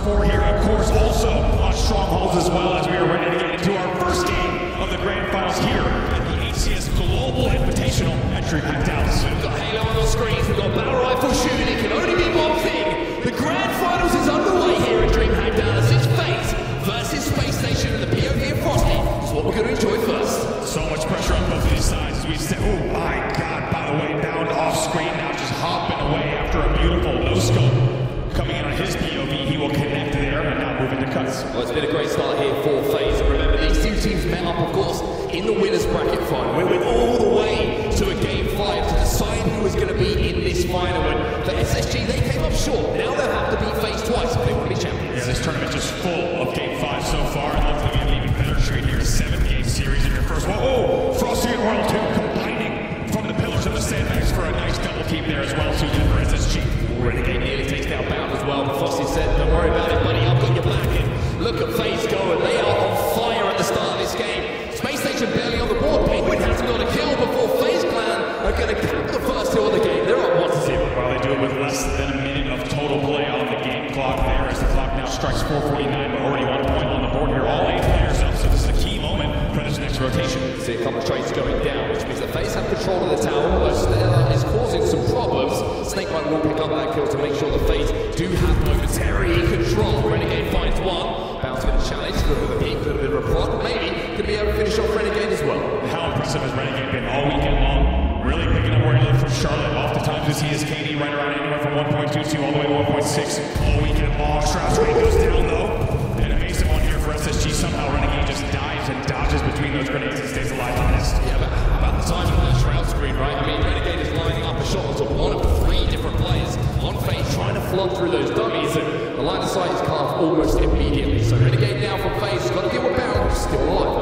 score here, of course, also on Strongholds as well, as we are ready to get into our first game of the Grand Finals here at the HCS Global Invitational at DreamHack Dallas. We've got Halo on our screens, we've got Battle Rifle shooting, it can only be one thing. The Grand Finals is underway here at DreamHack Dallas. It's FaZe versus Space Station and the POV of Frosty. It's what we're going to enjoy first. So much pressure on both of these sides as we step. Oh my God, by the way, bound off screen now, just hopping away after a beautiful no-scope. Coming in on his POV, he will connect there and now move into cuts. Well, it's been a great start here for FaZe. Remember, these two teams met up, of course, in the winners bracket final. We went all the way to a Game 5 to decide who was going to be in this final. And for SSG, they came up short. Now they'll have to beat FaZe twice if they want to be champions. Yeah, this tournament just full of Game 5 so far. And hopefully we have an even better streak here. 7-game series in your first one. Oh, Frosty and Royal 2 combining from the pillars of the sandbags for a nice double team there as well, too, for SSG. Renegade nearly takes down Bound as well, but Frosty said, don't worry about it, buddy, I've got your back. And look at FaZe go, and they are on fire at the start of this game. Space Station barely on the board. Penguin has got a kill before FaZe Clan are going to cap the first kill of the game. They're up 1-0. Well, they do it with less than a minute of total play on the game clock there, as the clock now strikes 4:49, but already 1 point on the board here. All 8 players up, so this is a key moment for this next rotation. See a couple of trades going down, which means that FaZe have control of the tower, although Stella is causing some problems. Snakebite will pick up that kill to make sure that FaZe do have momentary control. Renegade finds one. Bounce going to challenge, a little bit of a peek, a little bit of a prod. Maybe could be able to finish off Renegade as well. How impressive has Renegade been all weekend long? Really picking up where he lived from Charlotte. Oftentimes we see his KD right around anywhere from 1.22 all the way to 1.6 all weekend long. Shroud screen goes down though. An amazing one here for SSG. Somehow Renegade just dives and dodges between those grenades and stays alive on this. Yeah, but how about the timing of that Shroud screen, right? I mean, Renegade is lining up a shot onto one of 3 different players on FaZe, trying to flood through those dummies, and the line of sight is cut off almost immediately. So Renegade now from FaZe has got to deal with Bound, who's still alive.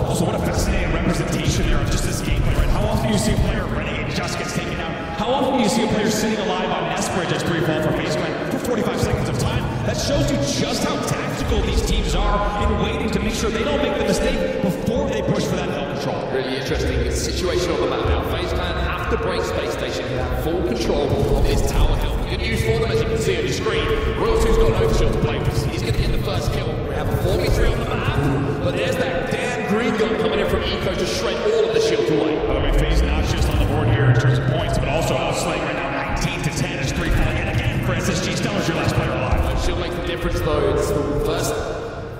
Also, what a fascinating representation there of just this gameplay, right? How often do you see a player Renegade just gets taken out? How often do you see a player sitting alive on Nest Bridge as 3-fall for FaZe Clan for 45 seconds of time? That shows you just how tactical these teams are in waiting to make sure they don't make the mistake before they push for that hell control. Really interesting situation on the map now. FaZe Clan have to break Space Station and have full control of this tower hill. Good news for them, as you can see on your screen. Royal 2's got an overshield to play with. He's going to get the first kill. We have a 4v3 on the map, but there's that damn green gun coming in from Eco to shred all of the shields away. By the way, FaZe not just on the board here in terms of points, but also outslaying right now 19-10 as 3-falling yet again for SSG. Stellar's your last player alive. She'll make the difference though. It's the first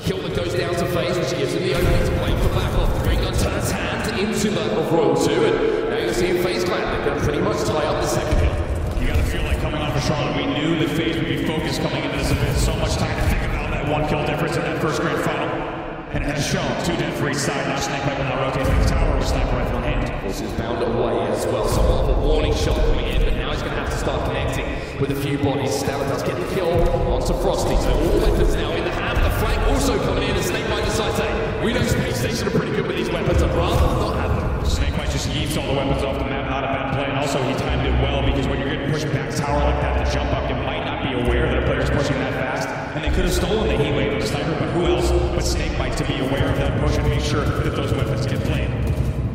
kill that goes down to FaZe, which gives him the opening to play for back off. The green gun turns hand into that of Royal 2, and now you're seeing FaZe Clan. They're going to pretty much tie up the second kill. You gotta feel like coming on for Charlotte, we knew that FaZe would be focused coming into this event. So much time to think about that 1 kill difference in that first grand final. And as shown, 2 dead for each side. Now Snakebite will now rotate to the tower with sniper rifle in hand. This is Bound away as well. Somewhat of a warning shot coming in, but now he's going to have to start connecting with a few bodies. Stella does get the kill onto Frosty. So all weapons now in the hand. The flank also coming in, and Snakebite decides, hey, we know Space Station are pretty good with these weapons. I'd rather not have them. Snakebite just yeets all the weapons off the map. Not a bad play. And also he timed it well, because when you're getting pushed back tower like that to jump up, you might not be aware that a player's pushing that fast. And they could have stolen the heat wave of the sniper, but who else but Snakebite to be aware of that push and make sure that those weapons get played.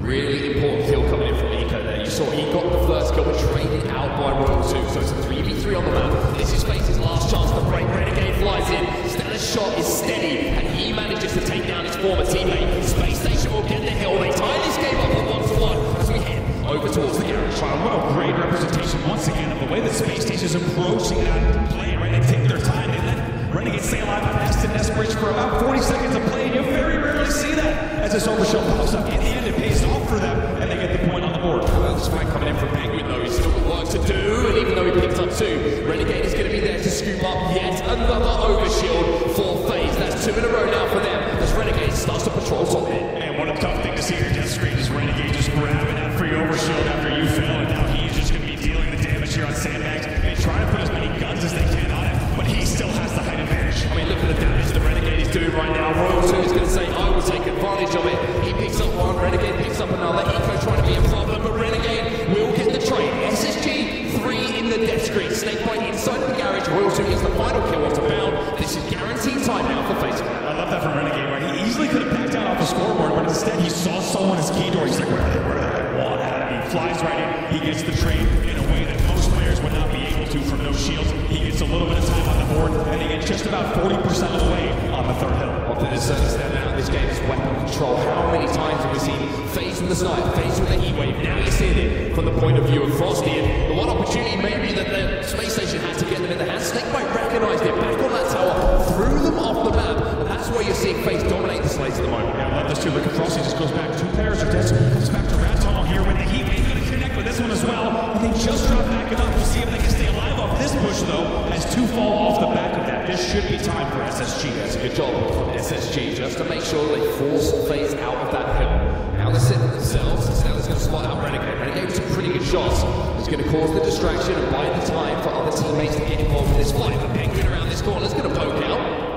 Really important kill coming in from Eco there. You saw he got the first kill, but traded out by Royal 2. So it's a 3v3 on the map. This is FaZe's last chance to break. Renegade flies in. Stella's shot is steady, and he manages to take down his former teammate. Space Station will get the hill. They tie this game up at 1-1 as we head over towards the garage. Wow, what a great representation once again of the way that Space Station is approaching that play, right? They take their time. They let Renegade stay alive on Nest Bridge for about 40 seconds of play, and you very rarely see that as this overshield pops up. In the end, it pays off for them, and they get the point on the board. Well, this fight coming in from Penguin, though, he's still got work to do, and even though he picked up 2, Renegade is going to be there to scoop up yet another overshield for FaZe. That's 2 in a row now for them, as Renegade starts to patrol top mid. And what a tough thing to see your death screen is Renegade just grabbing that free overshield after you fail, and now he's just going to be dealing the damage here on sandbags and trying to put as many guns as they can on it, but he still has the height advantage. I mean, look at the damage the Renegade is doing right now. Royal 2 is going to say, I will take advantage of it. He picks up one, Renegade picks up another. Eco trying to be a problem, but Renegade will get the trade. SSG 3 in the death screen. Snakebite inside the garage. Royal 2 gets the final kill onto Bound. This is guaranteed time now for FaZe. I love that from Renegade, right? He easily could have backed down off the scoreboard, but instead he saw someone his key door. He's like, where are they? Where are they? I want out of me. Flies right in. He gets the trade in a way that most players would not be able to from no shields. He gets a little bit of time on the board. and again, just about 40% of the way on the third hill. Well, there's certainly stand out in this game is weapon control. How many times have we seen FaZe with the snipe, FaZe with the heat wave? Now you're seeing it from the point of view of Frosty. And the one opportunity maybe that the space station had to get them in the hand. Snakebite recognized it back on that tower, threw them off the map, and that's why you're seeing FaZe dominate the slates at the moment. Yeah, love this too. Look at Frosty, just goes back. Two players are dead. Comes back to Rat Tunnel here with the heat wave. Going to connect with this one as well. And they just drop back enough. We'll see if they can stay alive off this push though, as two fall off the back of that. This should be time for SSG. That's a good job from SSG, just to make sure they force FaZe out of that hill. Now they're sitting themselves, and Stella's going to spot out Renegade. Renegade with some pretty good shots. It's going to cause the distraction and buy the time for other teammates to get involved in this fight. The Penguin around this corner is going to poke out.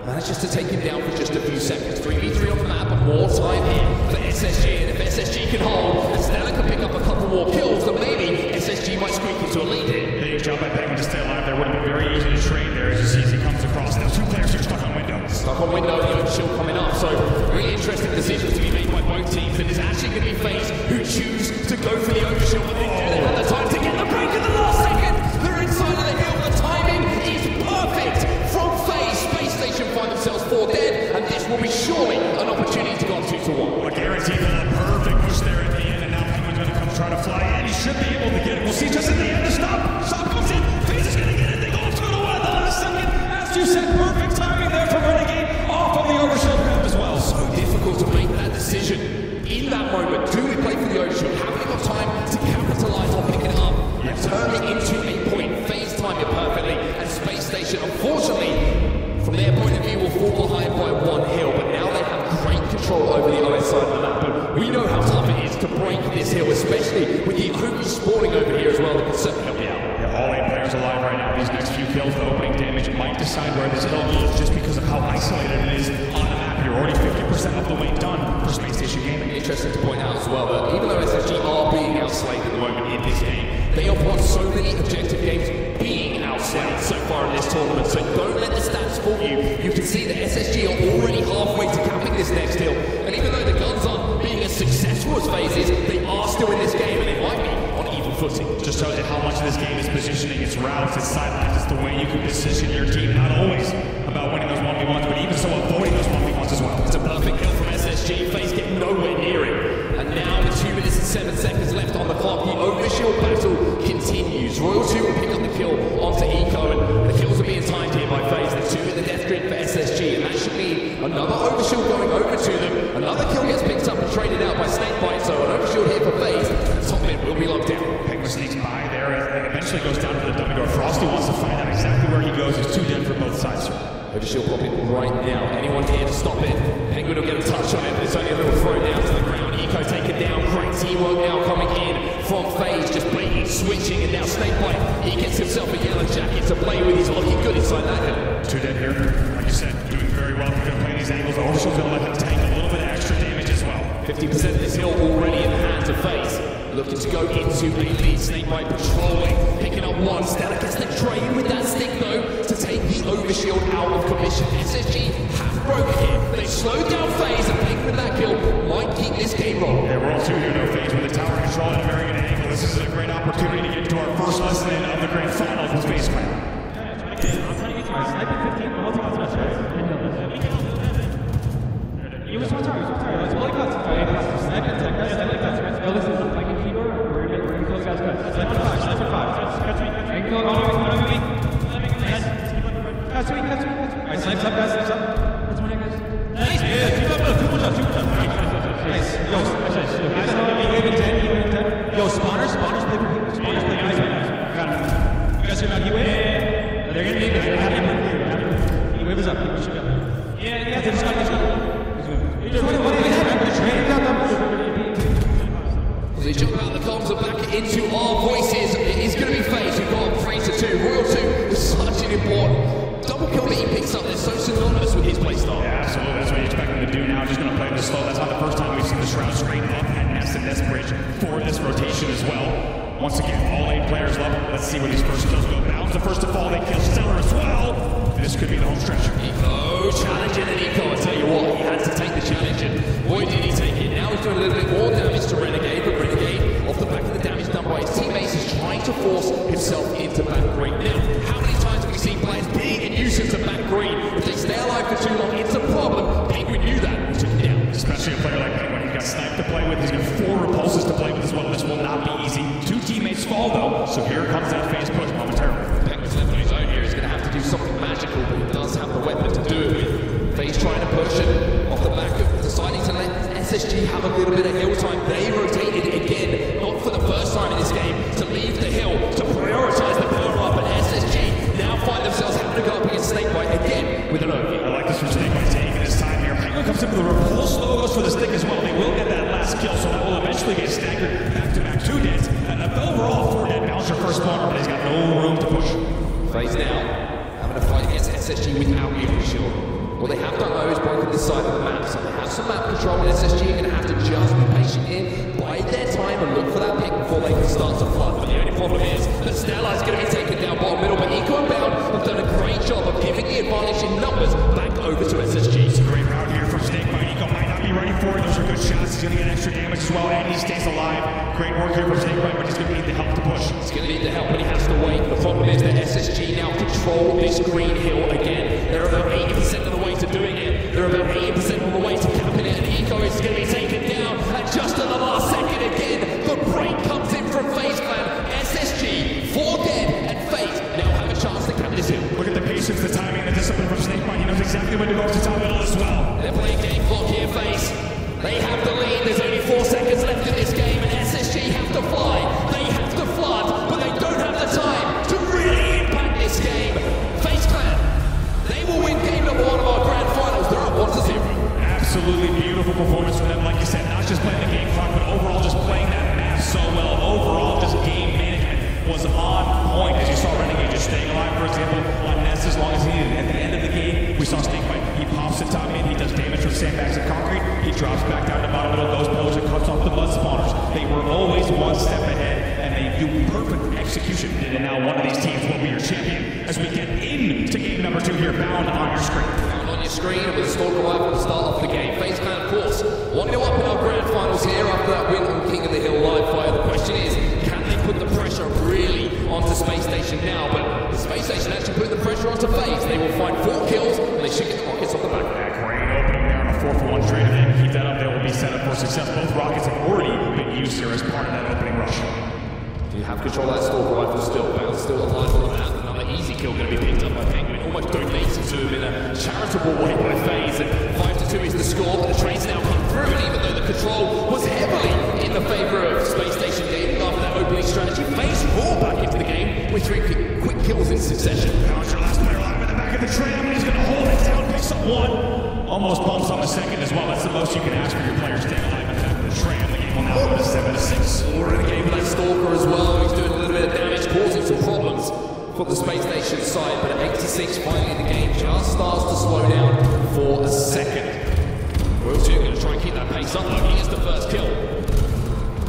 Manages to take him down for just a few seconds. 3v3 on the map, but more time here for SSG. And if SSG can hold, and Stella can pick up a couple more kills, then maybe SSG might squeak into a lead here. Big job by Penguin to stay alive there. Would have been very easy to trade there as you see as he comes across. Now two players are stuck on window. Stuck on window, the overshield coming up. So really interesting decisions to be made by both teams. And it's actually going to be FaZe who choose to go for the overshield. But they do have the time to get the break in the last second. They're inside of the hill. The timing is perfect from FaZe. Space Station find themselves 4 dead. And this will be surely an opportunity to go on 2-1. Well, guaranteed a perfect push there at the end. And now Penguin's going to come try to fly in. He should be able to get it. We'll see just at the end. Stop. Stop comes in. FaZe is going to get it. They go off 2-1 at the last second. As you said, perfect timing there for Renegade. Off of the overshield grab as well. So difficult to make that decision in that moment. Do we play for the overshield? Have we got time to capitalize on picking it up and turn it into a point? FaZe time it perfectly, and Space Station, unfortunately, from their point of view, will fall behind by 1 hill. But now they have great control over the OS side of the map. But we know how tough it is to break this hill, especially with the Hoopy spawning over here as well. That can certainly help you out. Yeah, all 8 players alive right now. These next few kills, the opening damage might decide where this hill goes just because of how isolated it is on the map. You're already 50% of the way done for Space Station Gaming. Interesting to point out as well that even though SSG are being outslayed at the moment in this game, they have won so many objective games being outslayed so far in this tournament. So don't let the stats fool you. You can see that SSG are already halfway to capping this next hill. And even though the guns aren't being as successful as FaZe is, they are still in this game and they might be on even footing. Just shows you how much of this game is positioning, its routes, its sidelines. It's the way you can position your team. Not always about winning those 1v1s, but even so avoiding those 1v1s as well. It's a perfect kill from SSG. FaZe getting nowhere near it. And now with 2 minutes and 7 seconds left on the clock, the overshield battle continues. Royal 2 will pick up the kill onto Eco, and the kills are being timed here by FaZe. The 2 in the death grid for SSG, and that should be another overshield going over to them. Another kill gets picked up and traded out by Snakebite, so an overshield here for FaZe. The top mid will be locked down. Penguin sneaks by there and eventually goes down to the W door. Frosty wants to find out exactly where he goes. He's 2 dead for both sides. Overshield popping right now. Anyone here to stop it? Penguin will get a touch on it, but it's only a little throw down to the ground. Eco taken down. Great teamwork now coming in from FaZe, just blatantly switching, and now Snakebite, he gets himself a yellow jacket to play with. He's looking good inside that hill. 2 dead here. Like you said, doing very well. If you're going to play these angles, Overshield's going to let him tank a little bit of extra damage as well. 50% of this hill already in the hands of FaZe. Looking to go into a lead. Snakebite patrolling, picking up 1. Stella gets the drain with that stick though to take the overshield out of commission. SSG have broken here. They slowed down FaZe, and Penguin with that kill might keep this game rolling. Yeah, we're all 2 here, no FaZe with the tower control at a very good angle. This is a great opportunity to get to our first lesson in of the grand finals with FaZe Clan. I'm trying to get to my sniping 15, but what's on the show? You was one time, let's play cuts. Snipe and tech, snipe cuts. Go listen, like a keyboard, we're gonna kill the guys good. Snipe on 5, snipe on 5. Catch me. I can go all the way, Catch me. Alright, snipes up, guys, snipes up. That's one, guys. Nice, yeah, keep up, too much. Nice. Yo, Yo, spawners play for people. Spawners play for people. Got him. You guys hear about E-Wave? Yeah. They're gonna need it. E-Wave is up, people should go. Yeah, they just got As they jump out the comms and back into our voices, it is going to be FaZe who got 3-2. Royal 2 is such an important double kill that he picks up. They're so synonymous with his playstyle. Yeah, absolutely. That's what you expect him to do now. Just going to play this slow. That's not the first time we've seen the Shroud straight up and nest in this bridge for this rotation as well. Once again, all 8 players level. Let's see where these first kills go. Bounds the first to fall. They kill Stellar as well. This could be the home stretch. Eco challenging, and Eco, I tell you what, he had to take the challenge, and boy did he take it. Now he's doing a little bit more damage to Renegade, but Renegade, off the back of the damage done by his teammates, is trying to force himself into back right now. How many times have we seen players being in use So here comes that phase push momentarily. Penguin's left on his own here. He's going to have to do something magical, but he does have the weapon to do it with. Phase trying to push it off the back of deciding to let SSG have a little bit of hill time. They rotated again, not for the first time in this game, to leave the hill, to prioritize the power up, and SSG now find themselves having to go up against Snakebite again with an OV. I like this from Snakebite taking his time here. Penguin comes in with a repulse, though, goes for the stick as well. They will get that last kill, so that will eventually get staggered back-to-back 2 deads. And overall, 4 dead. Bouncer first spawner, but he's got no room to push. Phase now, having to fight against SSG without Eagle Shield. What they have done though is broken this side of the map, so they have some map control, and SSG are going to have to just be patient here, bide their time and look for that pick before they can start to flood. But the only problem is that Socialize is going to be taken down bottom middle, but Eco and Bound have done a great job of giving the advantage in numbers back over to SSG. It's a great round here from Snakebite. Eco might not be ready for it. Those are good shots. He's going to get extra damage as well, and he stays alive. Great work here from Snakebite, but he's going to need the help to push. He's going to need the help, but he has to wait. The problem is that SSG now control this green hill again. They're about 80% of the way to doing it. They're about 80% of the way to capping it, and Eco is going to be taken down at just at the last second again. The break comes in from FaZe Clan. SSG, 4 dead, and FaZe now have a chance to cap this hill. Look at the patience, the timing, and the discipline from Snakebite. He knows exactly when to go up to top middle as well. They're playing game clock here, FaZe. They have the lead. There's only 4 seconds left in this game, and SSG have to fly. They have to flood, but they don't have the time to really impact this game. FaZe Clan, they will win game number 1 of our grand finals. They're up 1-0. Absolutely beautiful performance from them, like you said, not just playing the game clock, but overall just playing that map so well. Overall, just game management was on point. As you saw Renegade just staying alive, for example, on Nest as long as he needed. At the end of the game, we saw Snakebite. He pops the top mid, he does damage from sandbags and concrete, he drops back down to bottom middle, goes pose and cuts off the blood spawners. They were always 1 step ahead, and they do perfect execution. And now one of these teams will be your champion as we get into game number 2 here, Bound on your screen. On your screen with a Stalker rifle to start off the game. FaZe Clan, of course, 1-0 up in our grand finals here after that win on King of the Hill live fire. The question is, can they put the pressure really onto Space Station now? But the Space Station actually put the pressure onto FaZe. They will find 4 kills, and they should get the rockets off the back. Great opening there on a 4-for-1 trade. If they can keep that up, they will be set up for success. Both rockets have already been used here as part of that opening rush. Do you have control of that Stalker rifle still? Bound still alive on the map. Another easy kill going to be picked up by Penguin. Almost donated to him in a charitable way by FaZe. And 5-2 is the score, but the trains now come through. And even though the control was heavily in the favor of Space Station gaming after that opening strategy, FaZe roar back into the game with 3 quick kills in succession. Bouncer, last player alive in the back of the train. And he's going to hold it down, picks up 1. Almost bumps on the second as well. That's the most you can ask for your players staying alive in the back of the train. The game will now go to 7-6. We're in the game with that Stalker as well. He's doing a little bit of damage, causing some problems for the Space Station side, but at 8-6, finally the game just starts to slow down for a second. Will 2 going to try and keep that pace up, though. He is the first kill.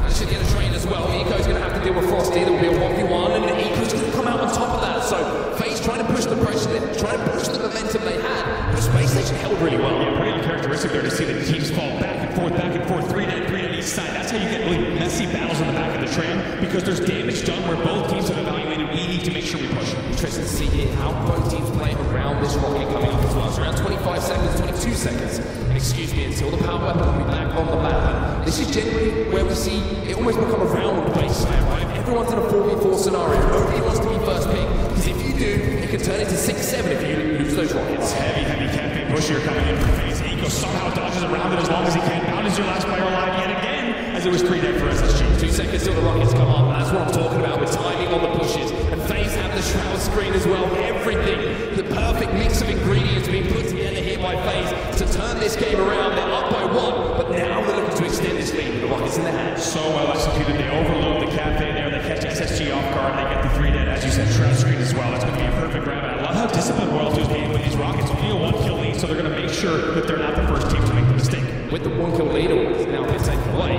Managed to get a train as well. Eco's going to have to deal with Frosty. There will be a 1v1, and Eco's going to come out on top of that. So FaZe trying to push the pressure, trying to push the momentum they had. But Space Station held really well. Yeah, pretty uncharacteristic there to see the teams fall back and forth, 3 dead each side. That's how you get really messy battles in the back of the train, because there's damage done where both teams have evaluated. We need to make sure we push. Interesting to see here how both teams play around this rocket coming up as well. It's around 25 seconds, 22 seconds, excuse me, until the power weapon will be back on the map. And this is generally where we see it almost become a round-based game, right? Everyone's in a 4v4 scenario. Nobody wants to be first pick, because if you do, it can turn into 6-7 if you lose those rockets. Heavy campaign push here coming in for FaZe. Eco somehow dodges around it as long as he can. Bound is your last player alive yet again, as it was 3 dead for SSG. 2 seconds till the rockets come up, and that's what I'm talking about with timing on the pushes. And FaZe have the shroud screen as well. Everything, the perfect mix of ingredients being put together here by FaZe to turn this game around. They're up by 1, but now they're looking to extend this lead with the rockets in their hands. So well executed. They overload the cafe there. They catch SSG off guard. They get the 3 dead, as you said, shroud screen as well. That's going to be a perfect grab. And I love how disciplined Royal 2 is being with these rockets. Only a 1 kill lead, so they're going to make sure that they're not the first team to make the mistake. With the 1 kill lead, it's now been taken away.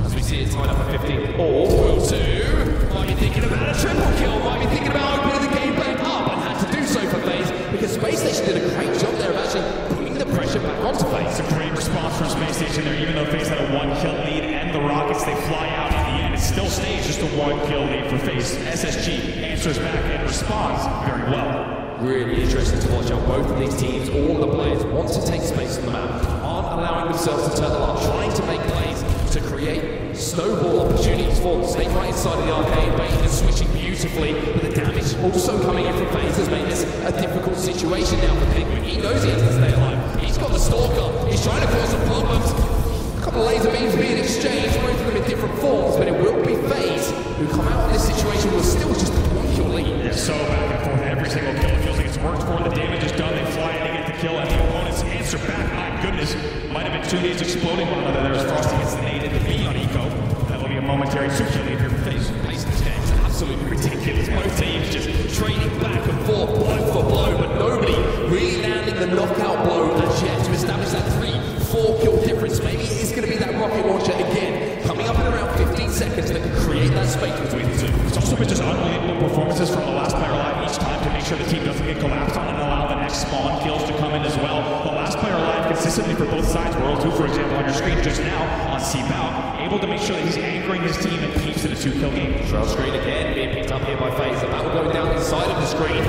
As we see it tied up at 15. Will 2 might be thinking about a triple kill, might be thinking about opening the game back up, and had to do so for FaZe, because Space Station did a great job there of actually putting the pressure back onto FaZe. It's a great response from Space Station there, even though FaZe had a 1 kill lead and the rockets, they fly out in the end. It still stays just a 1 kill lead for FaZe. SSG answers back and responds very well. Really interesting to watch how both of these teams, all of the players, want to take space on the map, aren't allowing themselves to turtle up, trying to make plays to create snowball opportunities for them. Stay right inside of the arcade, Bane is switching beautifully, but the damage also coming in from FaZe has made this a difficult situation now for Penguin. He knows he has to stay alive. He's got the Stalker, he's trying to cause some problems. A couple of laser beams being exchanged, both of them in different forms, but it will be FaZe who come out of this situation with still just a 1-kill lead. Yeah, so back and forth every single kill. It feels like it's worked for. The damage is done. They fly in to get the kill, and the opponents answer back. My goodness, might have been two nades exploding one another there as Frosty gets the nade into B on Eco. That will be a momentary 2-kill lead here for FaZe. Pace of this game is absolutely ridiculous. Both teams just trading back and forth, blow for blow, but nobody really landing the knockout blow as yet to establish that 3-4 kill difference. Maybe it is going to be that rocket launcher again, coming up in around 15 seconds that can create that space between the two. It's also been just unbelievable performances from the last player alive each time to make sure the team doesn't get collapsed on and allow the next spawn kills to come in as well. The last player alive consistently for both sides, World 2 for example on your screen just now on C-Bow, able to make sure that he's anchoring his team and keeps it a 2-kill game. Trail screen again being picked up here by FaZe. The battle going down inside of the screen.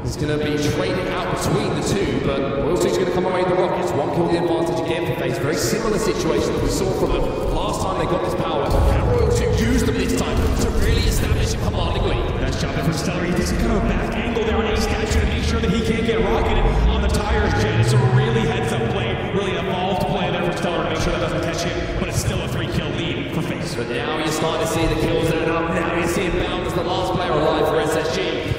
He's going to be trading out between the two, but Royal 2's going to come away with the Rockets. 1-kill the advantage again for FaZe. Very similar situation that we saw from them last time they got this power. Can Royal 2 use them this time to really establish a commanding lead? Nice job there from Stellar. He takes a kind of a back angle there on a statue to make sure that he can't get rocketed on the tires. It's a really heads-up play, really evolved play there for Stellar to make sure that doesn't catch him, but it's still a 3-kill lead for FaZe. But now you're starting to see the kills add up. Now you're seeing Bound as the last player alive for SSG.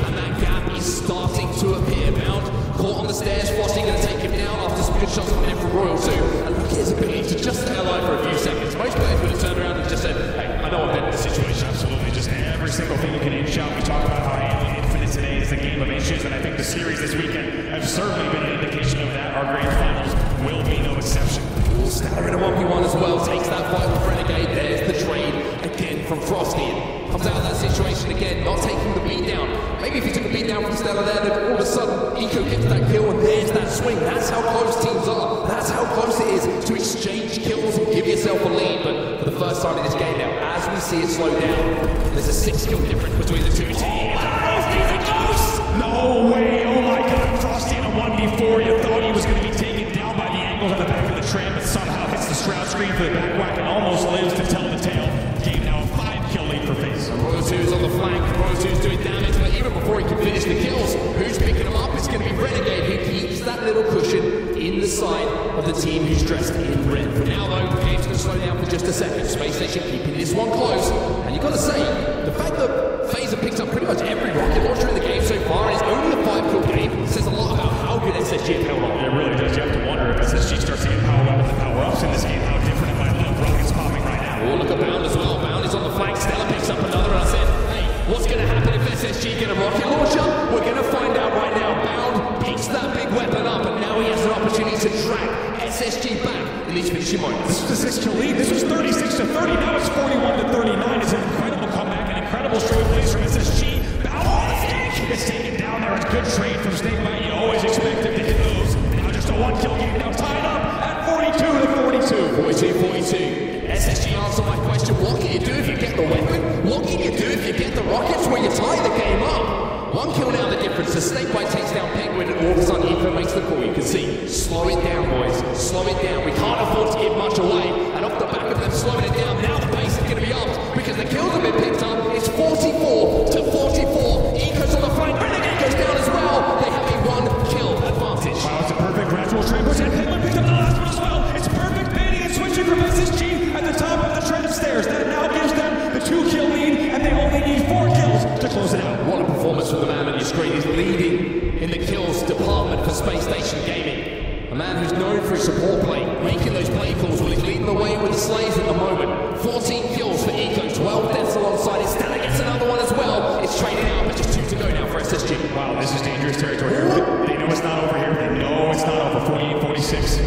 Starting to appear. Bound caught on the stairs. Frosty going to take him down after some good shots coming in from Royal 2. And look at his ability to just stay alive for a few seconds. Most players would have turned around and just said, hey, I know I've been in this situation. Absolutely, just every single thing you can inch out. We talk about how Halo Infinite today is a game of inches, and I think the series this weekend have certainly been an indication of that. Our grand finals will be no exception. Stellar in a 1v1 as well. Takes that fight with Renegade. There's the trade again from Frosty. Comes out of that situation again, not taking the beat down. Maybe if he took a beat down from Stellar there, then all of a sudden Eco gets that kill and there's that swing. That's how close teams are. That's how close it is to exchange kills and give yourself a lead. But for the first time in this game now, as we see it slow down, there's a 6-kill difference between the two teams. Frosty's a ghost! No way! Oh my god, Frosty in a 1v4. You thought he was going to be taken down by the angles on the back of the tram, but somehow hits the shroud screen for the back whack and almost lives to tell the tale. Game now a 5-kill lead for FaZe. Royal 2's on the flank. Royal 2's doing damage, but even before he can finish the kills, who's picking him up? It's going to be Renegade who keeps that little cushion in the side of the team who's dressed in red. For now, though, the game's going to slow down for just a second. Space Station keeping this one close, and you've got to say, the fact that FaZe have picked up pretty much every rocket launcher in the game so far, and it's only a 5-kill game, says a lot about how good SSG have held on. It really does. You have to wonder if SSG starts to get power weapons and power-ups in this game, how different it might look. Rockets popping right now. Oh, look at Bound as well. Bound is on the flank. Stellar picks up another, and I said, hey, what's going to happen if SSG get a rocket launcher? We're going to find out right now. Bound picks that big weapon up, and now he has an opportunity to drag SSG back in these finishing moments. This was a 6-kill lead. This was 36-30. Now it's 41-39. It's an incredible comeback, an incredible straight plays from SSG. Bound on the stake. It's taken down there. It's good trade from Snakebite. You always expect him to hit those. Now just a 1-kill game. Now tied up at 42-42. 42-42. SSG answer my question, what can you do if you get the weapon? What can you do if you get the rockets where you tie the game up? 1 kill now the difference. The Snakebite takes down Penguin and all of a sudden Eco makes the call. You can see, slow it down boys, slow it down. We can't afford to give much away. And off the back of them slowing it down, now the pace is going to be upped because the kills have been picked up. It's 44-44. Eco's on the flank, Renegade goes down as well. They have a 1-kill advantage. Wow, it's a perfect gradual trade push, and Penguin picked up the last one as well. It's perfect baiting and switching from SSG at the top of the tram stairs. That now gives them the 2-kill lead, and they only need 4 kills to close it out. What a performance from the man on your screen. He's leading in the kills department for Space Station Gaming. A man who's known for his support play, making those play calls while he's leading the way with the Slays at the moment. 14 kills for Eco, 12 deaths alongside it. Stellar gets another one as well. It's trading out, but just 2 to go now for SSG. Wow, this is dangerous territory here. They know it's not over here. They know it's not over. 48-46.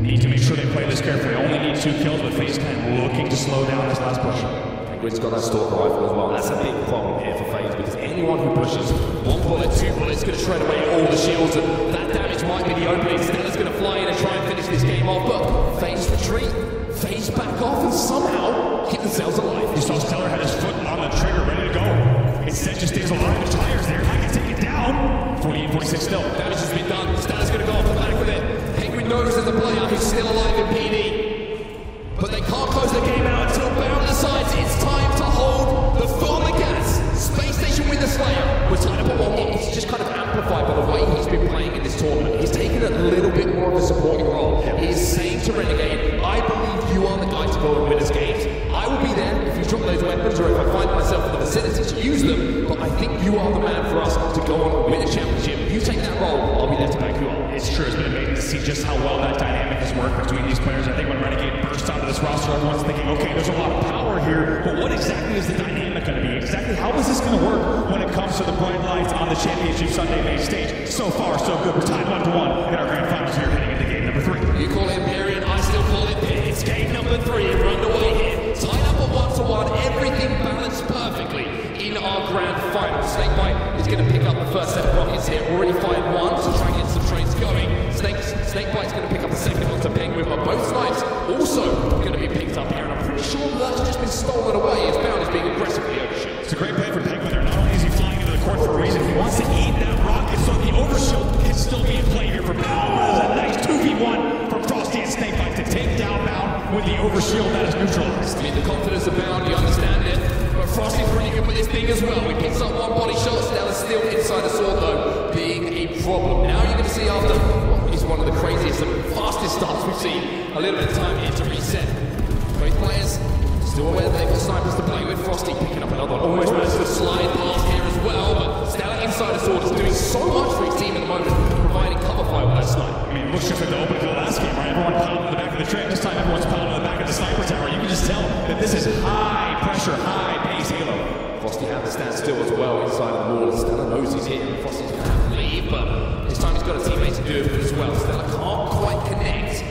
Need to make sure they play this carefully. Only need 2 kills, but FaZe 10 looking to slow down this last push. Penguin's got that Stalker rifle as well. That's a big problem here for FaZe because anyone who pushes 1 bullet, 2 bullets is going to shred away all the shields, and that damage might be the opening. Stellar's going to fly in and try and finish this game off, but FaZe retreat. FaZe back off and somehow keep themselves alive. You saw Stellar had his foot on the trigger, ready to go. Instead, just stays alive. The tires there. I can take it down. 48-46 still. Damage has been done. Stellar's going to go off the back with it. Penguin knows there's a player who's still alive in PD, but they can't close the game out until We're tied up at 1-1. It's just kind of amplified by the way he's been playing in this tournament. He's taken a little bit more of a supporting role. He's saying to Renegade, I believe you are the guy to go and win us games. I will be there if you drop those weapons or if I find myself in the vicinity to use them, but I think you are the man for us to go on and win a championship. If you take that role, I'll be there to back you up. It's true, it's been amazing to see just how well that dynamic has worked between these players. I think when Renegade burst onto this roster, everyone's thinking, okay, there's a lot of power here, but what exactly is the dynamic going to be? Exactly how is this going to work when it comes to the bright lights on the Championship Sunday main stage? So far, so good. We're tied 1-1 in our grand finals here, heading into game number 3. You call it Imperial, I still call it Pit. It's game number 3, and we're underway here. Tied up at 1-1, everything balanced perfectly in our grand final. Snakebite is going to pick up the first set of rockets here. Already fired one to try and get some trades going. Snakebite's going to pick up the second one to Penguin, but both snipes also going to be picked up here, and I'm pretty sure that's just been stolen away as Bound is being aggressively overshield. It's a great play for Penguin there. Not only is he flying into the court for a reason, he wants to eat that rocket so the overshield can still be in play here for Bound. A nice 2v1 from Frosty and Snakebite to take down Bound with the overshield that is neutralized. I mean, the confidence of Bound, you understand it, but Frosty's pretty good with this thing as well. He picks up one body shot, Stella's still inside the sword though, being a problem. Now you're going to see after what is one of the craziest and fastest starts we've seen, a little bit of time here to reset. Both players still aware that they've got snipers to play with. Frosty picking up another one, almost managed to slide past here as well, but Stella inside the sword is doing so much for his team at the moment, providing cover fire with that snipe. I mean, it looks just like the opening to the last game, right? Everyone piled in the back of the train. This time everyone's piled in the back of the sniper tower. You can just tell that this is high pressure, high pace Halo. Frosty has to stand still as well inside the wall. Stella knows he's here. Frosty's going to have to leave, but this time he's got a teammate to do it as well. Stella can't quite connect,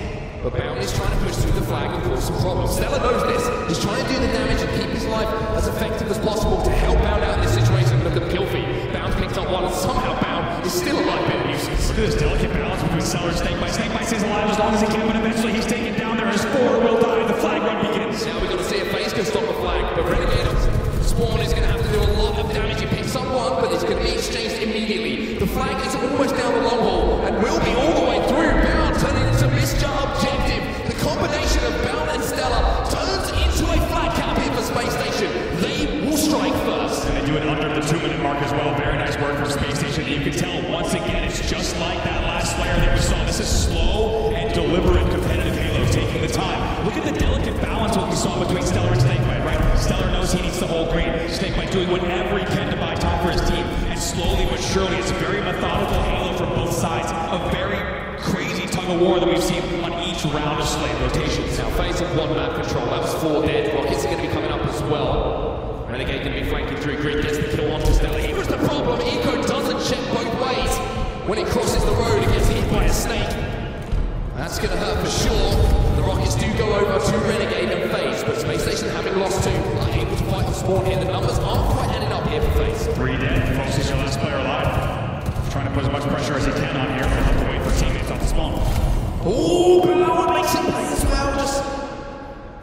but Bound is trying to push through the flag and cause some problems. Stella knows this. He's trying to do the damage and keep his life as effective as possible to help Bound out in this situation. Look at the kill feed. Bound picked up one, and somehow Bound is still alive, bit useless. Look at this delicate balance between Stellar and Snakebite. Snakebite stays alive as long as he can, but eventually he's taken down. There is 4 will die. The flag run begins. Now we've got to see if FaZe can stop the flag, but Renegade Spawn is going to have to do a lot of damage. He picks up one, but it's going to be exchanged immediately. The flag is almost down the long haul and will be all the way through. Bound turning into Mr. Objective. The combination of Bound and Stella turns into a flag cap here for Space Station. They will strike first. And they do it under the 2-minute mark as well. Very nice work from Space Station. You can tell once again it's just like that last Slayer that we saw. This is slow and deliberate competitive Halo taking the time. Look at the delicate balance what we saw between Stellar and Snakebite, right? Stellar knows he needs to hold green. Snakebite doing whatever he can to buy time for his team. And slowly but surely, it's very methodical Halo from both sides. A very crazy tug-of-war that we've seen on each round of slave rotations. Now FaZe have 1 map control. That was 4 dead. Rockets are going to be coming up as well. Renegade going to be flanking through green. Gets the kill onto Stella. Here's the problem. Eco doesn't check both ways. When it crosses the road, it gets hit by a snake. That's going to hurt for sure. The Rockets do go over to Renegade and FaZe, but Space Station, having lost 2, are able to fight the spawn here. The numbers aren't quite adding up here for FaZe. 3 dead. Frosty's your last player alive. Trying to put as much pressure as he can on here. He'll have to wait for teammates off the spawn. Oh, Blower makes it play as well. Just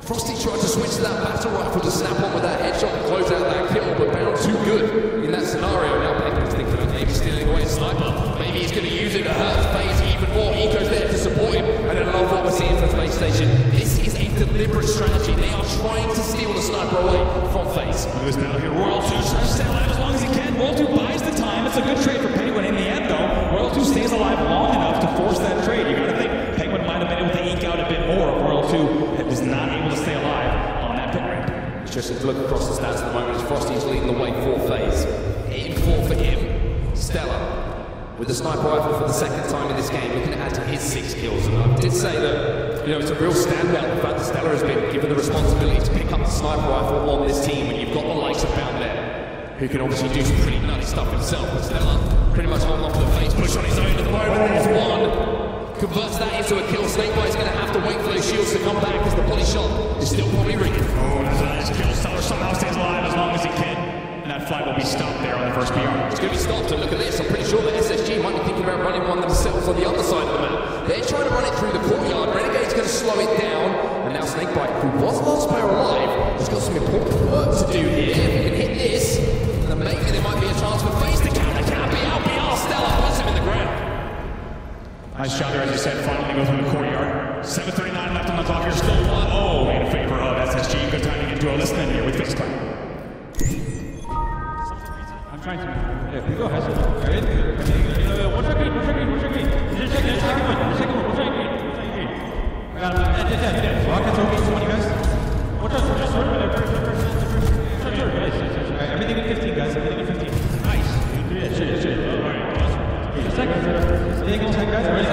Frosty tried to switch to that battle rifle to snap on with that headshot and close out that kill, but Bound too good in that scenario. Now Penguin's thinking of maybe stealing away a sniper. Maybe he's going to use it to hurt FaZe even more. Eco's there to support him, and I love what we're seeing from Space Station. This is a deliberate strategy. They are trying to steal the sniper away from FaZe. Look at this battle here. Royal 2 tries to stay alive as long as he can. Royal 2 buys the time. It's a good trade for Penguin. In the end, though, Royal 2 stays alive long enough to force that trade. You got to think Penguin might have been able to eke out a bit more if Royal 2 was not able to stay alive on that pit ramp. Just to look across the stats at the moment as Frosty's leading the way for FaZe. In 4 for him. Stella with the sniper rifle for the 2nd time in this game, looking to add to his 6 kills. And I did say that, you know, it's a real standout the fact that Stella has been given the responsibility to pick up the sniper rifle on this team, and you've got the likes of Bound there, who can obviously do some pretty nutty stuff himself. But Stella pretty much holding off the FaZe push on his own at the moment. There's one. Converts that into a kill. Snakebite's going to have to wait for those shields to come back as the body shot is still probably ringing. Oh, that's a nice kill. Stellar somehow stays alive as long as he can. And that flight will be stopped there on the first PR. It's going to be stopped, and look at this. I'm pretty sure that SSG might be thinking about running one themselves on the other side of the map. They're trying to run it through the courtyard. Renegade's going to slow it down. And now Snakebite, who was the last player alive, has got some important work to do here. If he can hit this, then maybe there might be a chance for FaZe to counter. Can't be out. Stella puts him in the ground. Nice shot there, as you said, finally goes through the courtyard. 7:39 left on the clock here, still 1-0 in favor of SSG. Good time to get to a listening here with FaceTime. trying to. Yeah, we go ahead. Alright? One track green. Just check one. One track green. I got him. Yeah. Rockets over 20 guys. One track, just sort of there. First. Alright, everything in 15, guys. Everything in 15. Nice. Yeah, shit. Alright, awesome. Just check, guys. Staying on check, guys. Ready?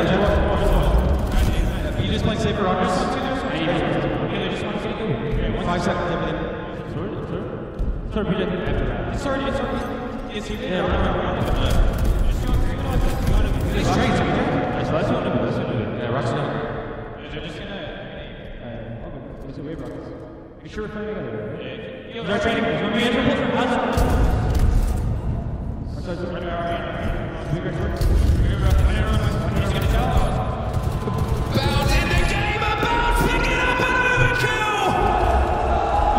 You just playing safer rockets? Okay, just want to see you. 5 seconds, everything. Sorry, PJ. Sorry. It's yeah, it's straight, PJ. Nice, let's do it. Yeah, Rock's done. They're just gonna. What's the wave rockets? Make sure we're playing together. Yeah. They're training. When we enter, Bounce in the game, a bounce, pick it up, and overkill!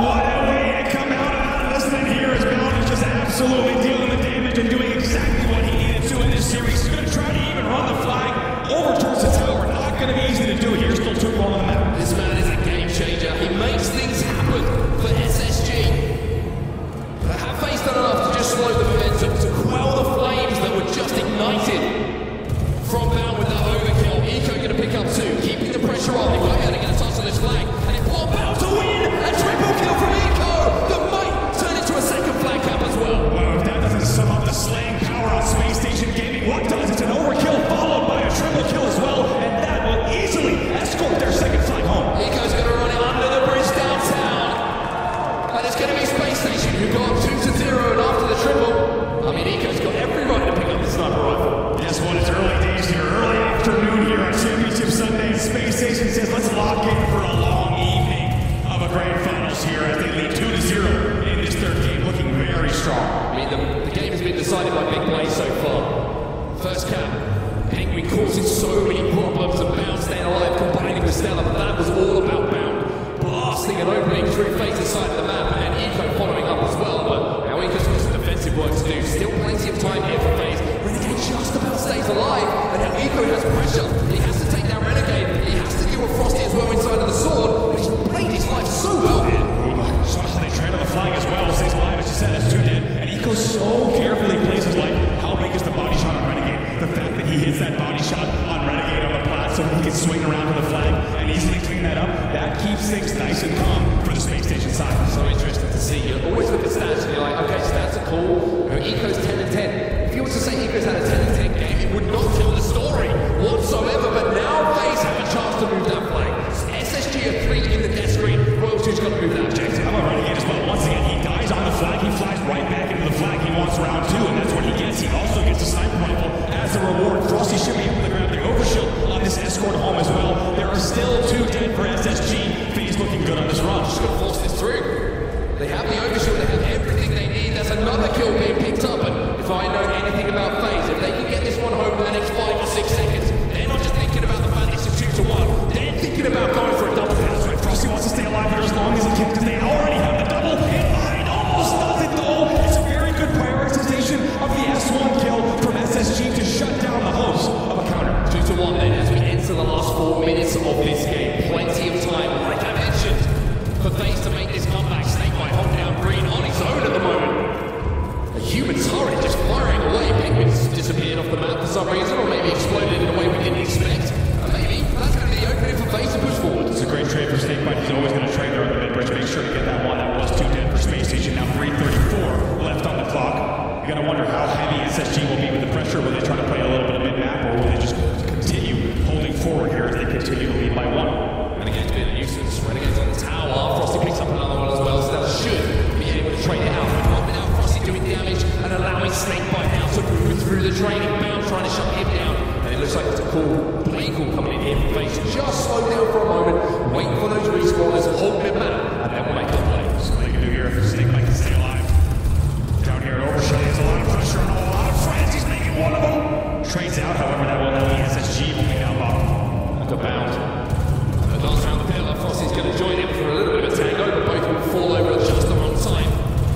What a way to come out of listening here as Bounce is just absolutely dealing the damage and doing exactly what he needed to in this series. He's going to try to even run the flag over towards the tower. Not going to be easy to do here. Still 2 on the map. This man is a game changer. He makes things happen for SSG. They have faced enough to just slow the momentum, to quell the flames that were just ignited from Bound with that overkill. Eco going to pick up 2, keeping the pressure on. They might be able to get a touch on this flag. And it will Bound to win! A triple kill from Eco that might turn into a second flag cap as well. Well, if that doesn't sum up the slaying power on Space Station Gaming, what does? It's an overkill followed by a triple kill as well, and that will easily escort their second flag home. Eco's going to run it under the bridge downtown. And it's going to be Space Station who got 2-0, and after the triple, I mean, Eco's got every right to pick up the sniper rifle. Guess what? It's early days here, early afternoon here on Championship Sunday, and Space Station says let's lock in for a long evening of a grand finals here as they lead 2-0 in this third game, looking very strong. I mean, the game has been decided by big plays so far. First cap, Penguin causing so many problems and Bound staying alive, combining with Stella, but that was all about Bound. Blasting and opening through phases side of the map, and Eco following up as well, but now Eco's got some defensive work to do. Still plenty of time here for phase. Renegade just about stays alive, and now Eco has pressure. He has to take down Renegade. He has to deal with Frosty as well inside of the sword, but he's played his life so well here. They trade on the flag as well, stays alive, as you said, that's 2 dead, and Eco so carefully plays his life. How big is the body shot on Renegade? The fact that he hits that body shot on Renegade on the plat so he can swing around to the flag and easily clean that up, that keeps things nice and calm for the Space Station side. So interesting to see. You always look at stats and you're like, okay, stats are cool. Eco's 10-10. If you were to say Eco's had a 10-10 game, it would not tell the story whatsoever, but now FaZe have a chance to move that flag. SSG are 3 in the death screen. Royal 2's got to move that objective. How about Renegade as well? Once again, he dies on the flag, he flies right back into the flag. He wants round 2, and that's what he gets. He also gets a sniper rifle as a reward. Frosty should be able to grab the overshield on this escort home as well. There are still 2 dead for SSG. FaZe looking good on this run. Just got to force this through. They have the overshield, they have everything they need. There's another kill being picked up, and if I know anything about FaZe, if they can get this one home in the next 5 or 6 seconds, they're not just thinking about the fact it's a 2-1. They're thinking about going for a double. That's right. Frosty wants to stay alive here as long as he can because they already have the double. In mind, almost does it though. It's a very good prioritization of the S1 kill from SSG to shut down the hopes of a counter. 2-1 then as we enter the last 4 minutes of this game. Plenty of time, like I mentioned, for FaZe to make this comeback. Snake might hold down Green on his own at the moment. A human turret just firing away. Penguins disappeared off the map for some reason, or maybe exploded in a way we didn't expect. And maybe that's going to be the opening for FaZe to push forward. It's a great trade for Snakebite. He's always going to trade there on the mid-bridge. Make sure to get that one. That was 2 dead for Space Station. Now 3:34 left on the clock. You got to wonder how heavy SSG will be with the pressure. Will they try to play a little bit of mid-map, or will they just continue holding forward here as they continue to lead by 1? Renegade's been a nuisance. Renegade's on the tower. Frosty picks up another one as well. Stella should be able to trade it out. But now Frosty doing damage and allowing Snakebite now to move through the draining Bound, trying to shut him down. And it looks like it's a cool play call coming in here from FaZe. Just slow down for a moment, wait for those respawners, hold them out, and then we'll make the play. So they can do here. Snakebite can stay alive. Down here at Overshield, he has a lot of pressure and a lot of friends. He's making one of them. Trades out, however, that will now be SSG moving down bottom. Like a Bound. And the last round the pillar, Frosty's going to join him for a little bit of a tango, but both will fall over at just the wrong time.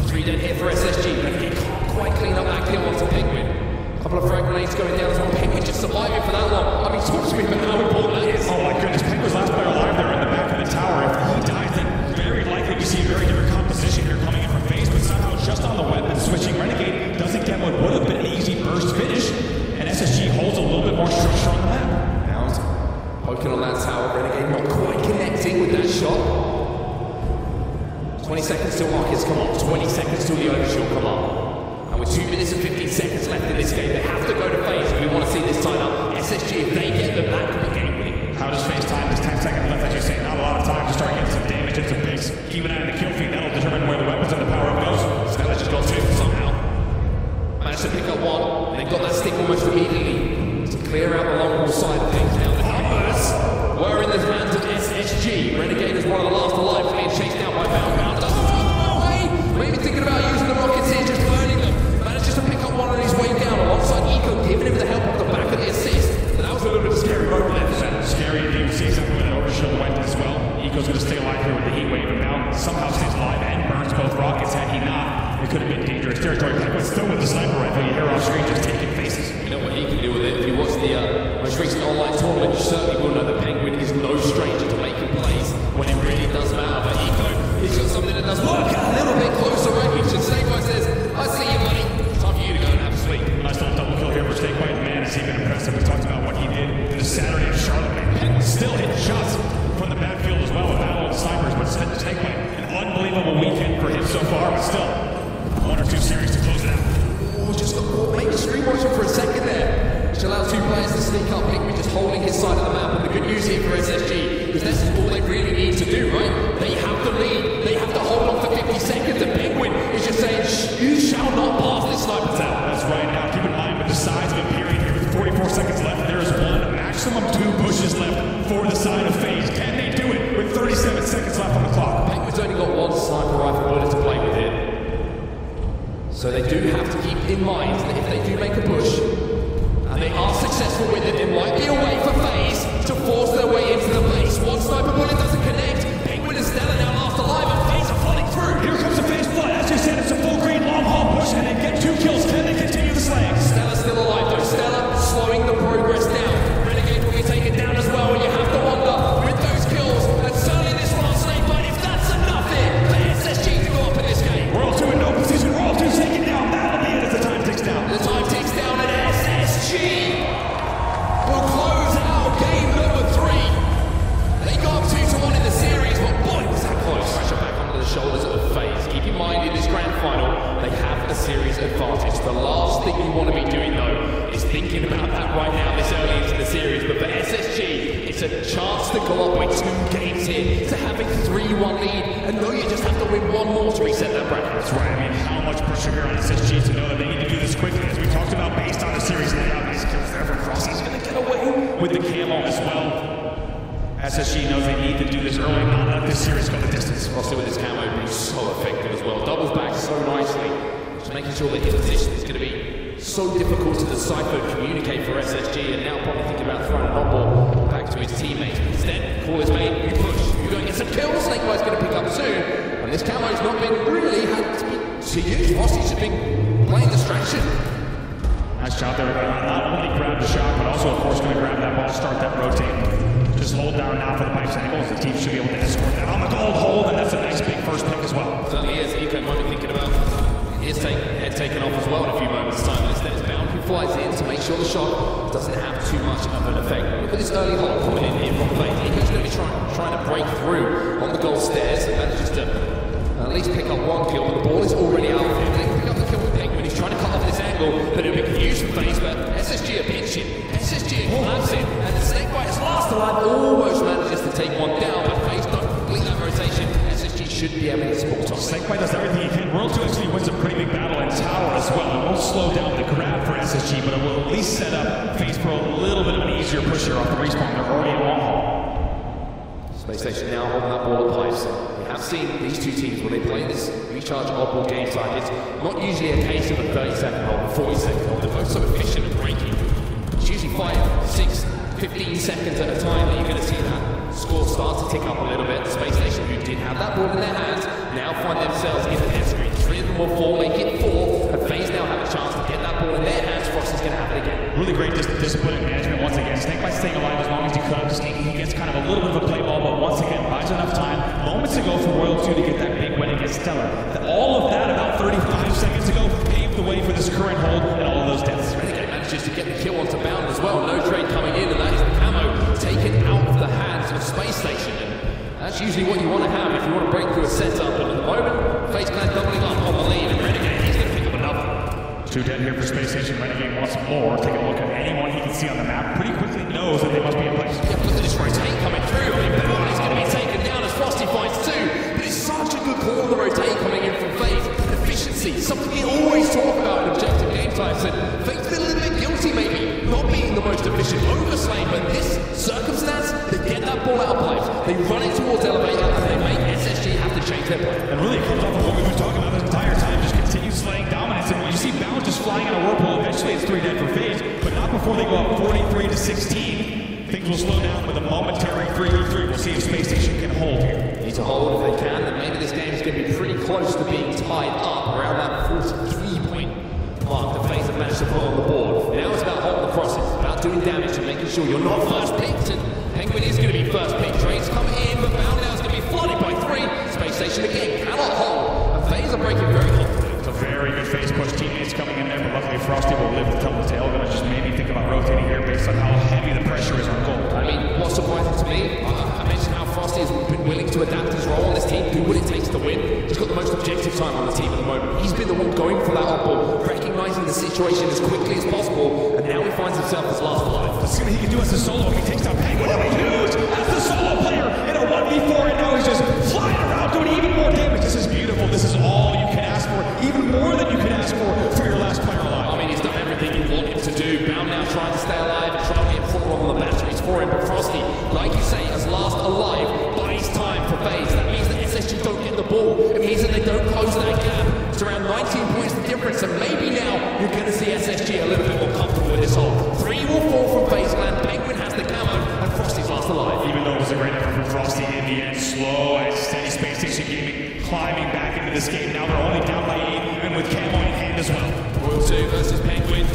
3 dead here for SSG, but he can't quite clean up that kill onto Penguin. A couple of frag grenades going down as well. Penguin just surviving for that long. I mean, talk to me about how important that is. Oh my goodness, Penguin's last player alive there in the back of the tower. If he dies, then very likely we see a very different composition here coming in from FaZe, but somehow just on the weapon switching, Renegade doesn't get what would have been an easy burst finish, and SSG holds a little bit more structure on the map. Now, poking on that tower, Renegade not quite connecting with that shot. 20 seconds till Marcus, come on. 20 seconds till the overshield, come on. And with 2 minutes and 15 seconds left in this game, they have to go to phase if we want to see this time up. SSG, if they get them, that could be game winning. How does phase time? There's 10 seconds left, as you say. Not a lot of time to start getting some damage and some picks. Even out of the kill feed, that'll determine where the weapons and the power-up goes. Stella just got 2 somehow. Managed to pick up 1. They got that stick almost immediately to clear out the long wall side of things. Now the numbers were in the hands of SSG. Renegade is one of the last alive, being chased down by Bound. Maybe thinking about using the rockets here, just burning them. Managed to pick up 1 on his way down alongside Eco, giving him the help off the back of the assist. But that was a little bit of a scary moment there. Scary indeed. See exactly where that overshield went as well. Eco's going to stay alive here with the heat wave, and now somehow stays alive and burns both rockets. Had he not, it could have been dangerous territory. But still with the sniper rifle, you hear off screen just taking faces. You know what he can do with it. If you watch the most recent online tournament, you certainly will know that Penguin is no stranger to making plays when it really does matter. But Eco, he's got something that does work a little bit closer range. And Snakebite says, I see you, buddy. Time for you to go and have a sleep. Nice little double kill here for Snakebite. Man, has he been impressive. We talked about what he did in the Saturday in Charlotte. Penguin still hitting shots from the backfield as well with battle of snipers. But Snakebite, an unbelievable weekend for him so far. But still, 1 or 2 series to close it out. Oh, just got caught. Maybe stream watching for a second there. Which allows 2 players to sneak up. Penguin just holding his side of the map. And the good news here for SSG, because this is all they really need to do, right? They have to lead. They have to hold on for 50 seconds. And Penguin is just saying, you shall not pass this sniper tower. That's right. Now, keep in mind with the size of the period here, with 44 seconds left, there is 1, maximum 2 pushes left for the side of phase. Can they do it with 37 seconds left on the clock? Penguin's only got 1 sniper rifle bullet to play with here. So they do have to keep in mind that if they do make a push, and they are successful with it, it might be a way for phase to force their way into the base. 1 sniper bullet doesn't connect. Penguin and Stella now last alive, and phase are flooding through. Here comes the phase flood. As you said, it's a full green long haul push, and they get 2 kills. Can they continue the slaying? Stella's still alive though. Stella slowing the progress down. Renegade will be taken down as well, and you have to wonder with those kills, and certainly this one on Snakebite, if that's enough here for SSG to go up in this game. World 2 in no position. World 2's taken down. That'll be it as the time ticks down. The time ticks down, and SSG will close out game number 3. They got 2-1 in the series, but boy, was that close. Pressure back onto the shoulders of phase. Keep in mind, in this grand final, they have a series advantage. The last thing you want to be doing, though, is thinking about that right now this early into the series. But for SSG, it's a chance to go up with 2 games here, to having 3-1 lead, and no, you just have to win 1 more to reset that bracket. That's right. I mean, how much pressure here on SSG to know that they need to do this quickly, as we talked about based on the series layout. These kills there for Cross. He's going to get away with the camo as well. SSG knows they need to do this early, not let this series go the distance. Frosty with his camo being so effective as well. Doubles back so nicely. Just making sure that his position is going to be so difficult to decipher and communicate for SSG, and now probably thinking about throwing an odd ball back to his teammates. Instead, call his mate, you push, you're going to get some kills. Snakebite's going to pick up soon, and this camo's not been really had to use. Frosty's just been playing distraction. Nice job there. Not only grab the shot, but also, of course, going to grab that ball, start that rotate. Just hold down now for the pipes angles. The team should be able to escort that on the gold hold, and that's a nice big first pick as well. Certainly is. Eco might be thinking about his head taken off as well in a few moments' time. Instead, it's Bound who flies in to make sure the shot doesn't have too much of an effect. Look at this early hold coming in here from phase. Eco's going to be trying to break through on the gold stairs, and manages to at least pick up 1 kill, but the ball is already out of him. They can pick up the kill with Penguin. He's trying to cut off this angle, but it'll be confused for phase, but SSG are pinching. SSG are collapsing, and the Snakebite is last alive, almost manages to take 1 down, but phase don't complete that rotation. SSG should be able to support on. Snakebite does everything he can. World 2 actually wins a pretty big battle in tower as well. It won't slow down the grab for SSG, but it will at least set up phase for a little bit of an easier push here off the respawn. They're already in long haul. Space Station now holding that ball at pipes. We have seen these 2 teams when they play this recharge oddball game side. It's not usually a case of a 30-second hold, 40-second hold. They're both so efficient at breaking. It's usually 5, 6, 15 seconds at a time that you're going to see that score start to tick up a little bit. Space Station, who did have that ball in their hands, now find themselves in their screen. 3 of them will 4, make it 4, and phase now have a chance to get that ball in their hands. Frosty's going to have it again. Really great discipline and management once again. Snakebite staying alive as long as he could. He gets kind of a little bit of a play ball, but once again, buys enough time. Moments ago for World 2 to get that big win against Stellar. All of that about 35 seconds ago paved the way for this current hold and all of those deaths. Renegade manages to get the kill onto Bound as well. No trade coming in, and that is the camo taken out of the hands of Space Station. And that's usually what you want to have if you want to break through a setup. But at the moment, FaZe Clan doubling up on the lead, and Renegade, he's going to pick up another. 2 dead here for Space Station. Renegade wants more. Take a look at anyone he can see on the map. Pretty quickly knows that they must be in place. Yeah, look at this rotate coming through. I mean, Bound is going to be taken down as Frosty finds 2. But it's such a good call on the rotate coming in from FaZe. Efficiency, something we always talk about in objective game types. And FaZe feel a little bit guilty maybe, not being the most efficient overslay, but this circumstance, they get that ball out of play. They run it towards Elevator, and they make SSG have to change their play. And really, it comes off of what we've been talking about this entire time. Just continue slaying dominance. And when you see Bound just flying in a whirlpool, eventually it's 3 dead for FaZe, but not before they go up 43-16. Things will slow down with a momentary 3v3. We'll see if Space Station can hold here. Need to hold if they can, then maybe this game is going to be pretty close to being tied up around that 43-point mark that FaZe have managed to put on the board. Now it's about holding the crosses, about doing damage and making sure you're not first picked. And Penguin is going to be first picked. Trades coming in, but Bound now is going to be flooded by 3. Space Station again cannot hold, and FaZe are breaking very confident. It's a very good phase push. Teammates coming in there, but luckily Frosty will live to tell the tale. Gonna just maybe think about rotating here based on how heavy the pressure is on gold. I mean, what's surprising to me, I mentioned how Frosty has been willing to adapt his role on this team, do what it takes to win. He's got the most objective time on the team at the moment. He's been the one going for that oddball, recognizing the situation as quickly as possible, and now he finds himself as last alive. Let's see what he can do as a solo. He takes down Penguin. That was huge as the solo player in a 1v4, and now he's just flying around doing even more damage. This is beautiful. This is all you can ask for, even more than you can ask for your last player alive. I mean, he's done everything you want him to do. Bound now trying to stay alive and trying to get full on the batteries for him, but Frosty, like you say, as last alive, buys time for FaZe. That means that SSG don't get the ball. It means that they don't close that gap. It's around 19 points the difference, and maybe now you're going to see SSG a little bit more comfortable with this hold. 3 will fall from FaZe Clan. Penguin has the camo, and Frosty's last alive. Even though it was a great effort from Frosty in the end, slow and steady Space Station Gaming climbing back into this game. Now they're only down by 8, and with camo in hand as well. Royal 2 versus Penguin.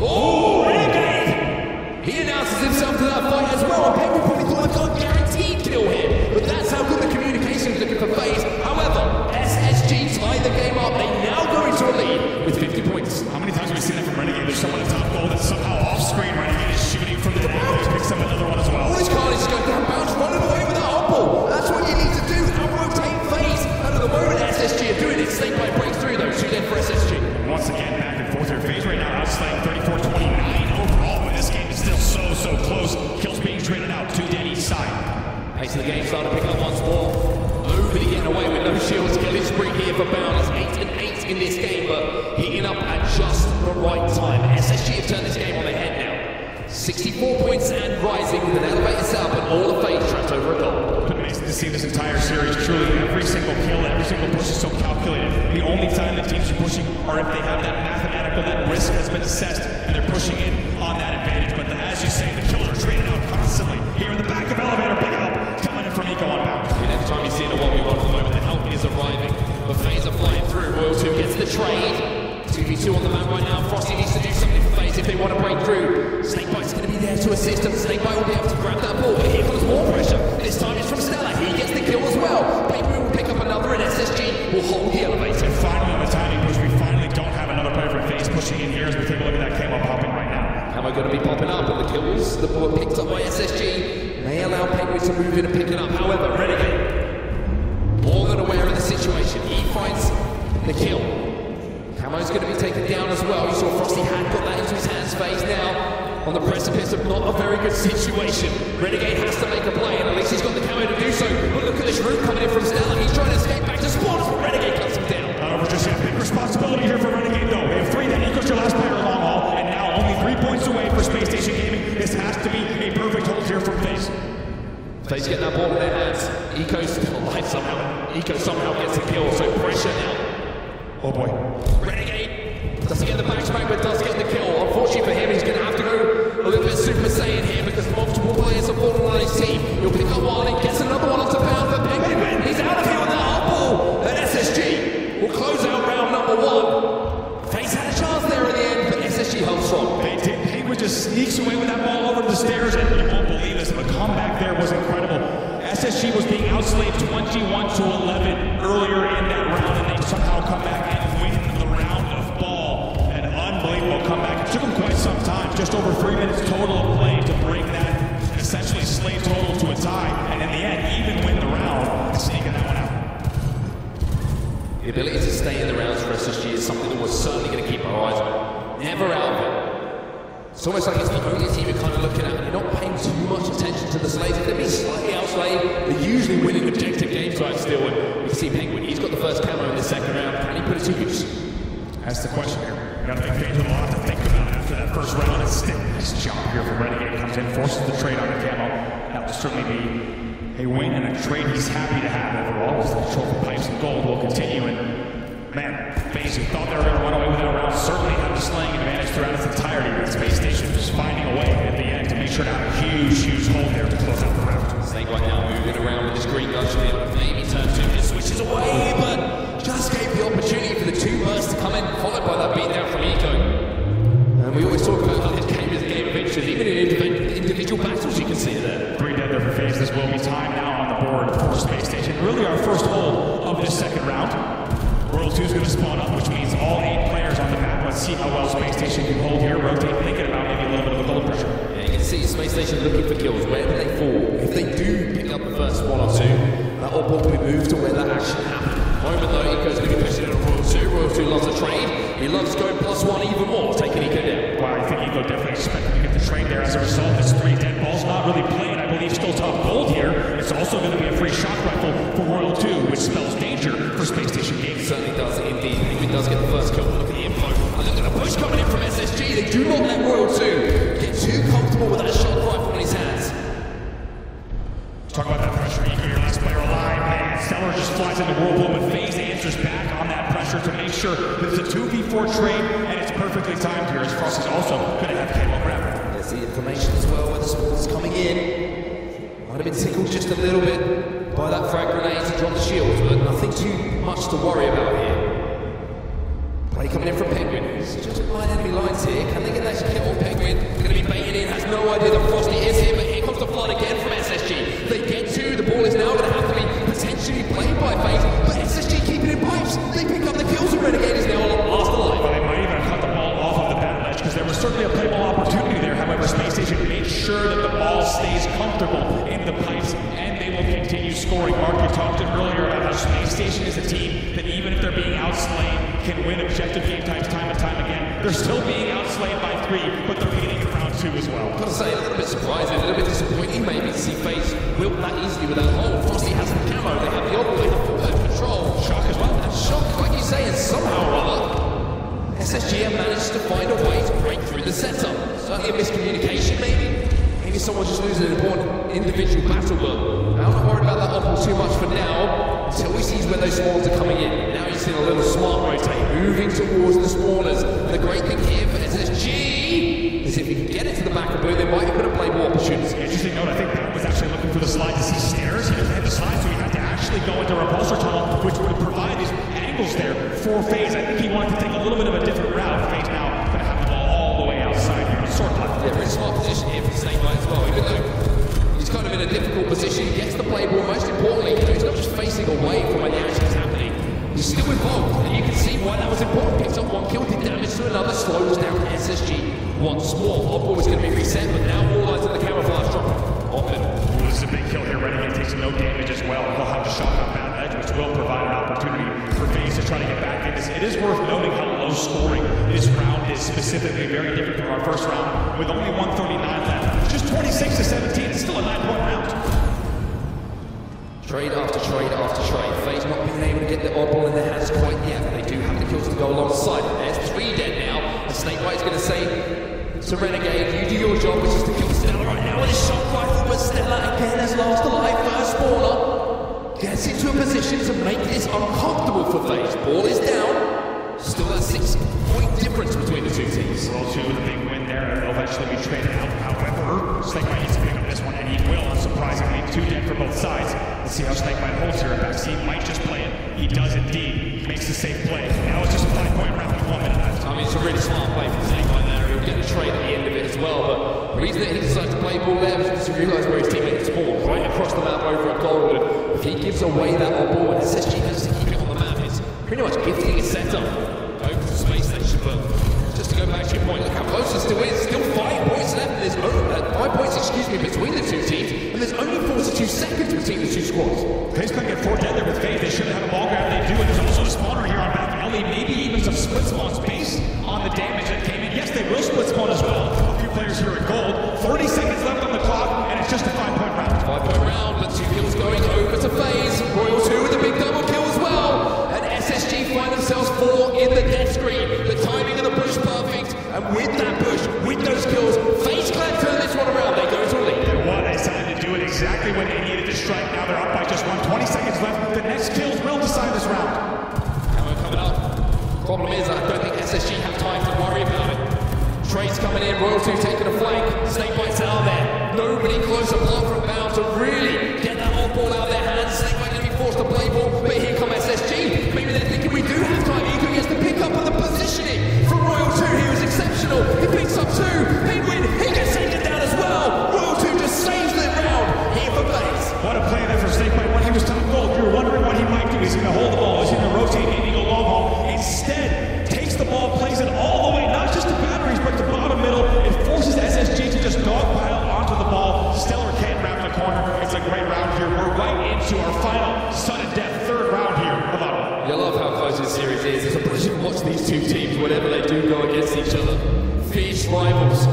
Oh, Renegade! He announces himself to that fight as well, and Penguin probably thought I got a guaranteed kill here, but that's how good the communication is looking for FaZe. However, SSG tie the game up. They now go into a lead with 50 points. How many times have we seen that from Renegade? There's someone at top goal that's somehow off screen. Renegade is shooting from the down. He picks up another one as well. All this carnage is going down. Bounce running away with that oddball. That's what you need to do. Out-rotate FaZe. And at the moment, SSG are doing it. Snake by breakthrough though. 2 dead for SSG. Once again, back and forth here. FaZe right now outslaying 34-29 overall, but this game is still so close. Kills being traded out, 2 dead each side. Pace of the game starting to pick up once more. Nobody getting away with no shields. Killing spree here for Bound. It's 8-8 in this game, but heating up at just the right time. SSG have turned this game on their head now. 64 points and rising with an elevator setup and all the FaZe trapped over a goal. It's been amazing to see this entire series. Truly, every single kill, every single push is so calculated. The only time that teams are pushing are if they have that mathematical, that risk has been assessed, and they're pushing in on that advantage. But as you say, the killer is traded out constantly. Here in the back of elevator, big help coming in from Eco on Bound. And every time you see it a 1v1 at the moment, the help is arriving. But FaZe are flying through. Royal 2 gets the trade. 2v2 on the map right now. Frosty needs to do something for FaZe if they want to break through. Snakebite's going to be there to assist him. Snakebite will be able to grab that ball, but here comes more pressure. This time it's from Stella. He gets the kill as well. Penguin will pick up another, and SSG will hold the elevator. And finally, on the timing push, we finally don't have another player from FaZe pushing in here as we take a look at that camo popping right now. Camo going to be popping up, and the kills, the ball picked up by SSG, may allow Penguin to move in and pick it up. However, Renegade, more than aware of the situation. He finds the kill. Camo's going to be taken down as well. You saw Frosty had got that into his hands. FaZe now on the precipice of not a very good situation. Renegade has to make a play, and at least he's got the camo to do so. But look at this route coming in from Stella. He's trying to escape back to spawners, but Renegade cuts him down. However, just a big responsibility here for Renegade, though. They have 3 that equals your last player long haul, and now only 3 points away for Space Station Gaming. This has to be a perfect hold here from FaZe. FaZe getting that ball in their hands. Eco's still alive somehow. Eco somehow gets the kill, so pressure now. Oh boy. Renegade doesn't get the backstrike, but does get the kill. Unfortunately for him, he's going to have to go a little bit Super Saiyan here because multiple players are falling on his team. He'll pick up one and gets another one onto Bound for Penguin. He's out of here with that hot ball. And SSG will close out round number 1. FaZe had a chance there in the end, but SSG held strong. Penguin just sneaks away with that ball over the stairs, and you won't believe this, the comeback there was incredible. SSG was being outslayed 21-11 earlier in that round, and they somehow come back and win the round of ball. just over 3 minutes total of play to bring that essentially slay total to a tie, and in the end, even win the round, sneaking that one out. The ability to stay in the rounds for SSG is something that we're certainly going to keep our eyes on. Never out of it. It's almost like it's the only team you're kind of looking at, and you're not paying too much attention to the slays. If they're being slightly outslayed, they're usually winning objective games right still. And we can see Penguin, he's got the first camo in the second round. Can he put it to use? That's the question here. Got to make things a lot to think about after that first round. It's still nice job here from Renegade. Comes in, forces the trade on the camo. That will certainly be a win and a trade he's happy to have overall. As the control for pipes and gold will continue. And man, FaZe, who thought they were going to run away with that round, certainly have the slaying advantage throughout its entirety. But Space Station just finding a way at the end to make sure to have a huge, huge hold there to close out the round. Snake right now moving around with his green gun shield. Maybe turns to his switches away, but just gave the opportunity for the two bursts to come in, followed by that beatdown from Eco. And we always talk about how this game is a game of inches, even in individual battles you can see there. 3 dead there for FaZe. This will be time now on the board for Space Station. Really our first hold of this second round. Royal 2 is going to spawn up, which means all 8 players on the map. Let's see how well Space Station can hold here. Rotate, thinking about maybe a little bit of a gold pressure. Yeah, you can see Space Station looking for kills. Where do they fall? If they do pick up the first 1 or 2, that will probably move to where that action happened. Moment though, Eco's going to be pushing it on Royal 2. Royal 2 loves a trade. He loves going +1 even more, taking Eco down. Wow, I think Eco definitely expected to get the trade there. As a result, this 3 dead balls not really playing. I believe still top gold here. It's also going to be a free shock rifle for Royal 2, which spells danger for Space Station Games. Certainly does indeed. Penguin does get the first kill. Look at the info. And look at the push coming in from SSG. They do not let Royal 2 get too comfortable with that shock rifle in his hands. Let's talk about that pressure. Eco, your last player alive, man. Stellar just flies into Whirlpool, but FaZe answers back on that pressure to make sure that it's a 2v4 trade, and it's perfectly timed here, as Frosty's also going to have camo grab. There's the information as well, where the spawns coming in. Might have been tickled just a little bit by that frag grenade to drop the shield, but nothing too much to worry about here. Play coming in from Penguin. It's just behind enemy lines here. Can they get that kill on Penguin? They're going to be baiting in, has no idea that Frosty is here, but here comes the flood again from SSG. They get to, the ball is now going to have to be potentially played by FaZe, but SSG keeping in pipes. They pick up the kills, and Renegade is now last alive. Well, they might even have cut the ball off of the battle edge, because there was certainly a playable opportunity there. However, Space Station made sure that the ball stays comfortable in the pipes, and they will continue scoring. Mark, you talked earlier about how Space Station is a team that even if they're being outslain, can win objective game types time and time again. They're still being outslain by 3, but they're beating in round 2 as well. I've got to say, a little bit surprising, a little bit disappointing maybe to see FaZe wilt that easily with that hole. Frosty has the camo, they have the opal, they have full control. Shock as well. And shock, like you say, and somehow or other, SSG have managed to find a way to break through the setup. Certainly a miscommunication maybe. Maybe someone just losing an important individual battle, but I'm not worried about that opal too much for now, until he sees where those spawns are coming in. Now he's seeing a little smart rotate, moving towards the spawners. The great thing here for SSG is if he can get it to the back of blue, they might be able to play more opportunities. Interesting note, I think Pat was actually looking for the slide to see stairs. He didn't have the slide, so he had to actually go into a repulsor tunnel, which would provide these angles there for FaZe. I think he wanted to take a little bit of a different route. FaZe now going to have the ball all the way outside here on the sword platform. Yeah, very smart position here for Snake as well, even though he's kind of in a difficult position. He gets the play ball, most importantly, he's not just facing away from where the action is happening. He's still involved, and you can see why that was important. Picks up 1 kill, did damage to another, slows down SSG once more. Oddball was going to be reset, but now all eyes on the camouflage drop off middle. This is a big kill here. Renegade takes no damage as well. He'll have a shot on battle edge, which will provide an opportunity for FaZe to try to get back in this. It is worth noting how low scoring this round is, specifically very different from our first round, with only 139 left. It's just 26-17. It's still a 9-point round. Trade after trade after trade. FaZe not being able to get the oddball in their hands quite yet, but they do have the kills to go alongside. There's 3 dead now, and Snake is going to say to Renegade, you do your job, which is to kill Stella right now with his shock rifle, but Stella again is last alive. First spawner gets into a position to make this uncomfortable for FaZe. Ball is down. Still that 6-point difference between the two teams. Roll 2 with a big win there, and they'll eventually be traded out. However, Snake needs to pick up this one, and he will, unsurprisingly. 2 dead for both sides. Let's see how Snake holds here. In fact, he might just play it. He does indeed. Makes the safe play. Now it's just a 5-point round with 1 minute left. I mean, it's a really smart play from Snake there. He'll get the trade at the end of it as well, but the reason that he decides to play ball there was because he realised where his teammates spawned, right across the map over at Gold. And if he gives away that on ball, and SSG has to keep it on the map, it's pretty much gifting his setup over to Space Station. But just to go back to your point, look how close it still is. Still 5 chemistry between the two teams, and there's only 42 seconds between the two squads. FaZe Clan get 4 dead there with FaZe. They shouldn't have a ball grab. They do, and there's also a spawner here on back alley. Maybe even some split spawns based on the damage that came in. Yes, they will split spawn as well. A few players here at gold. 30 seconds left on the clock, and it's just a 5-point round. 5-point round, but 2 kills going over to FaZe. Royal 2 with a big double kill as well. And SSG find themselves 4 in the death screen. The timing of the push perfect, and with that push, with those kills, FaZe Clan turn this one around. They go to a lead. They won. They decided to do it exactly when they needed to strike. Now they're up by just 1. 20 seconds left. The next kills will decide this round. Camo coming up. Problem is, I don't think SSG have time to worry about it. Trace coming in, Royal 2 taking a flank. Snake Bites out there. Nobody close apart from bound to really get that off ball out of their hands. Snake Bite going to be forced to play ball, but here come SSG. Maybe they're thinking we do have time. Eco gets the pick up on the positioning from Royal 2. He was exceptional. He picks up 2. Penguin, he gets taken down as well. Royal 2 just saves the round here for FaZe. What a play there for Snake Bite when he was top gold. You were wondering what he might do. He's going to hold the ball. He's going to rotate, maybe go long haul. Instead, takes the ball, plays it all the way, not just to batteries, but to bottom middle. It forces SSG to just dogpile onto the ball. Stellar can't wrap the corner. It's a great round here. We're right into our final sudden death, 3rd round here. You love how close this series is. It's a pleasure to watch these two teams, whatever they do, go against each other. Fierce rivals.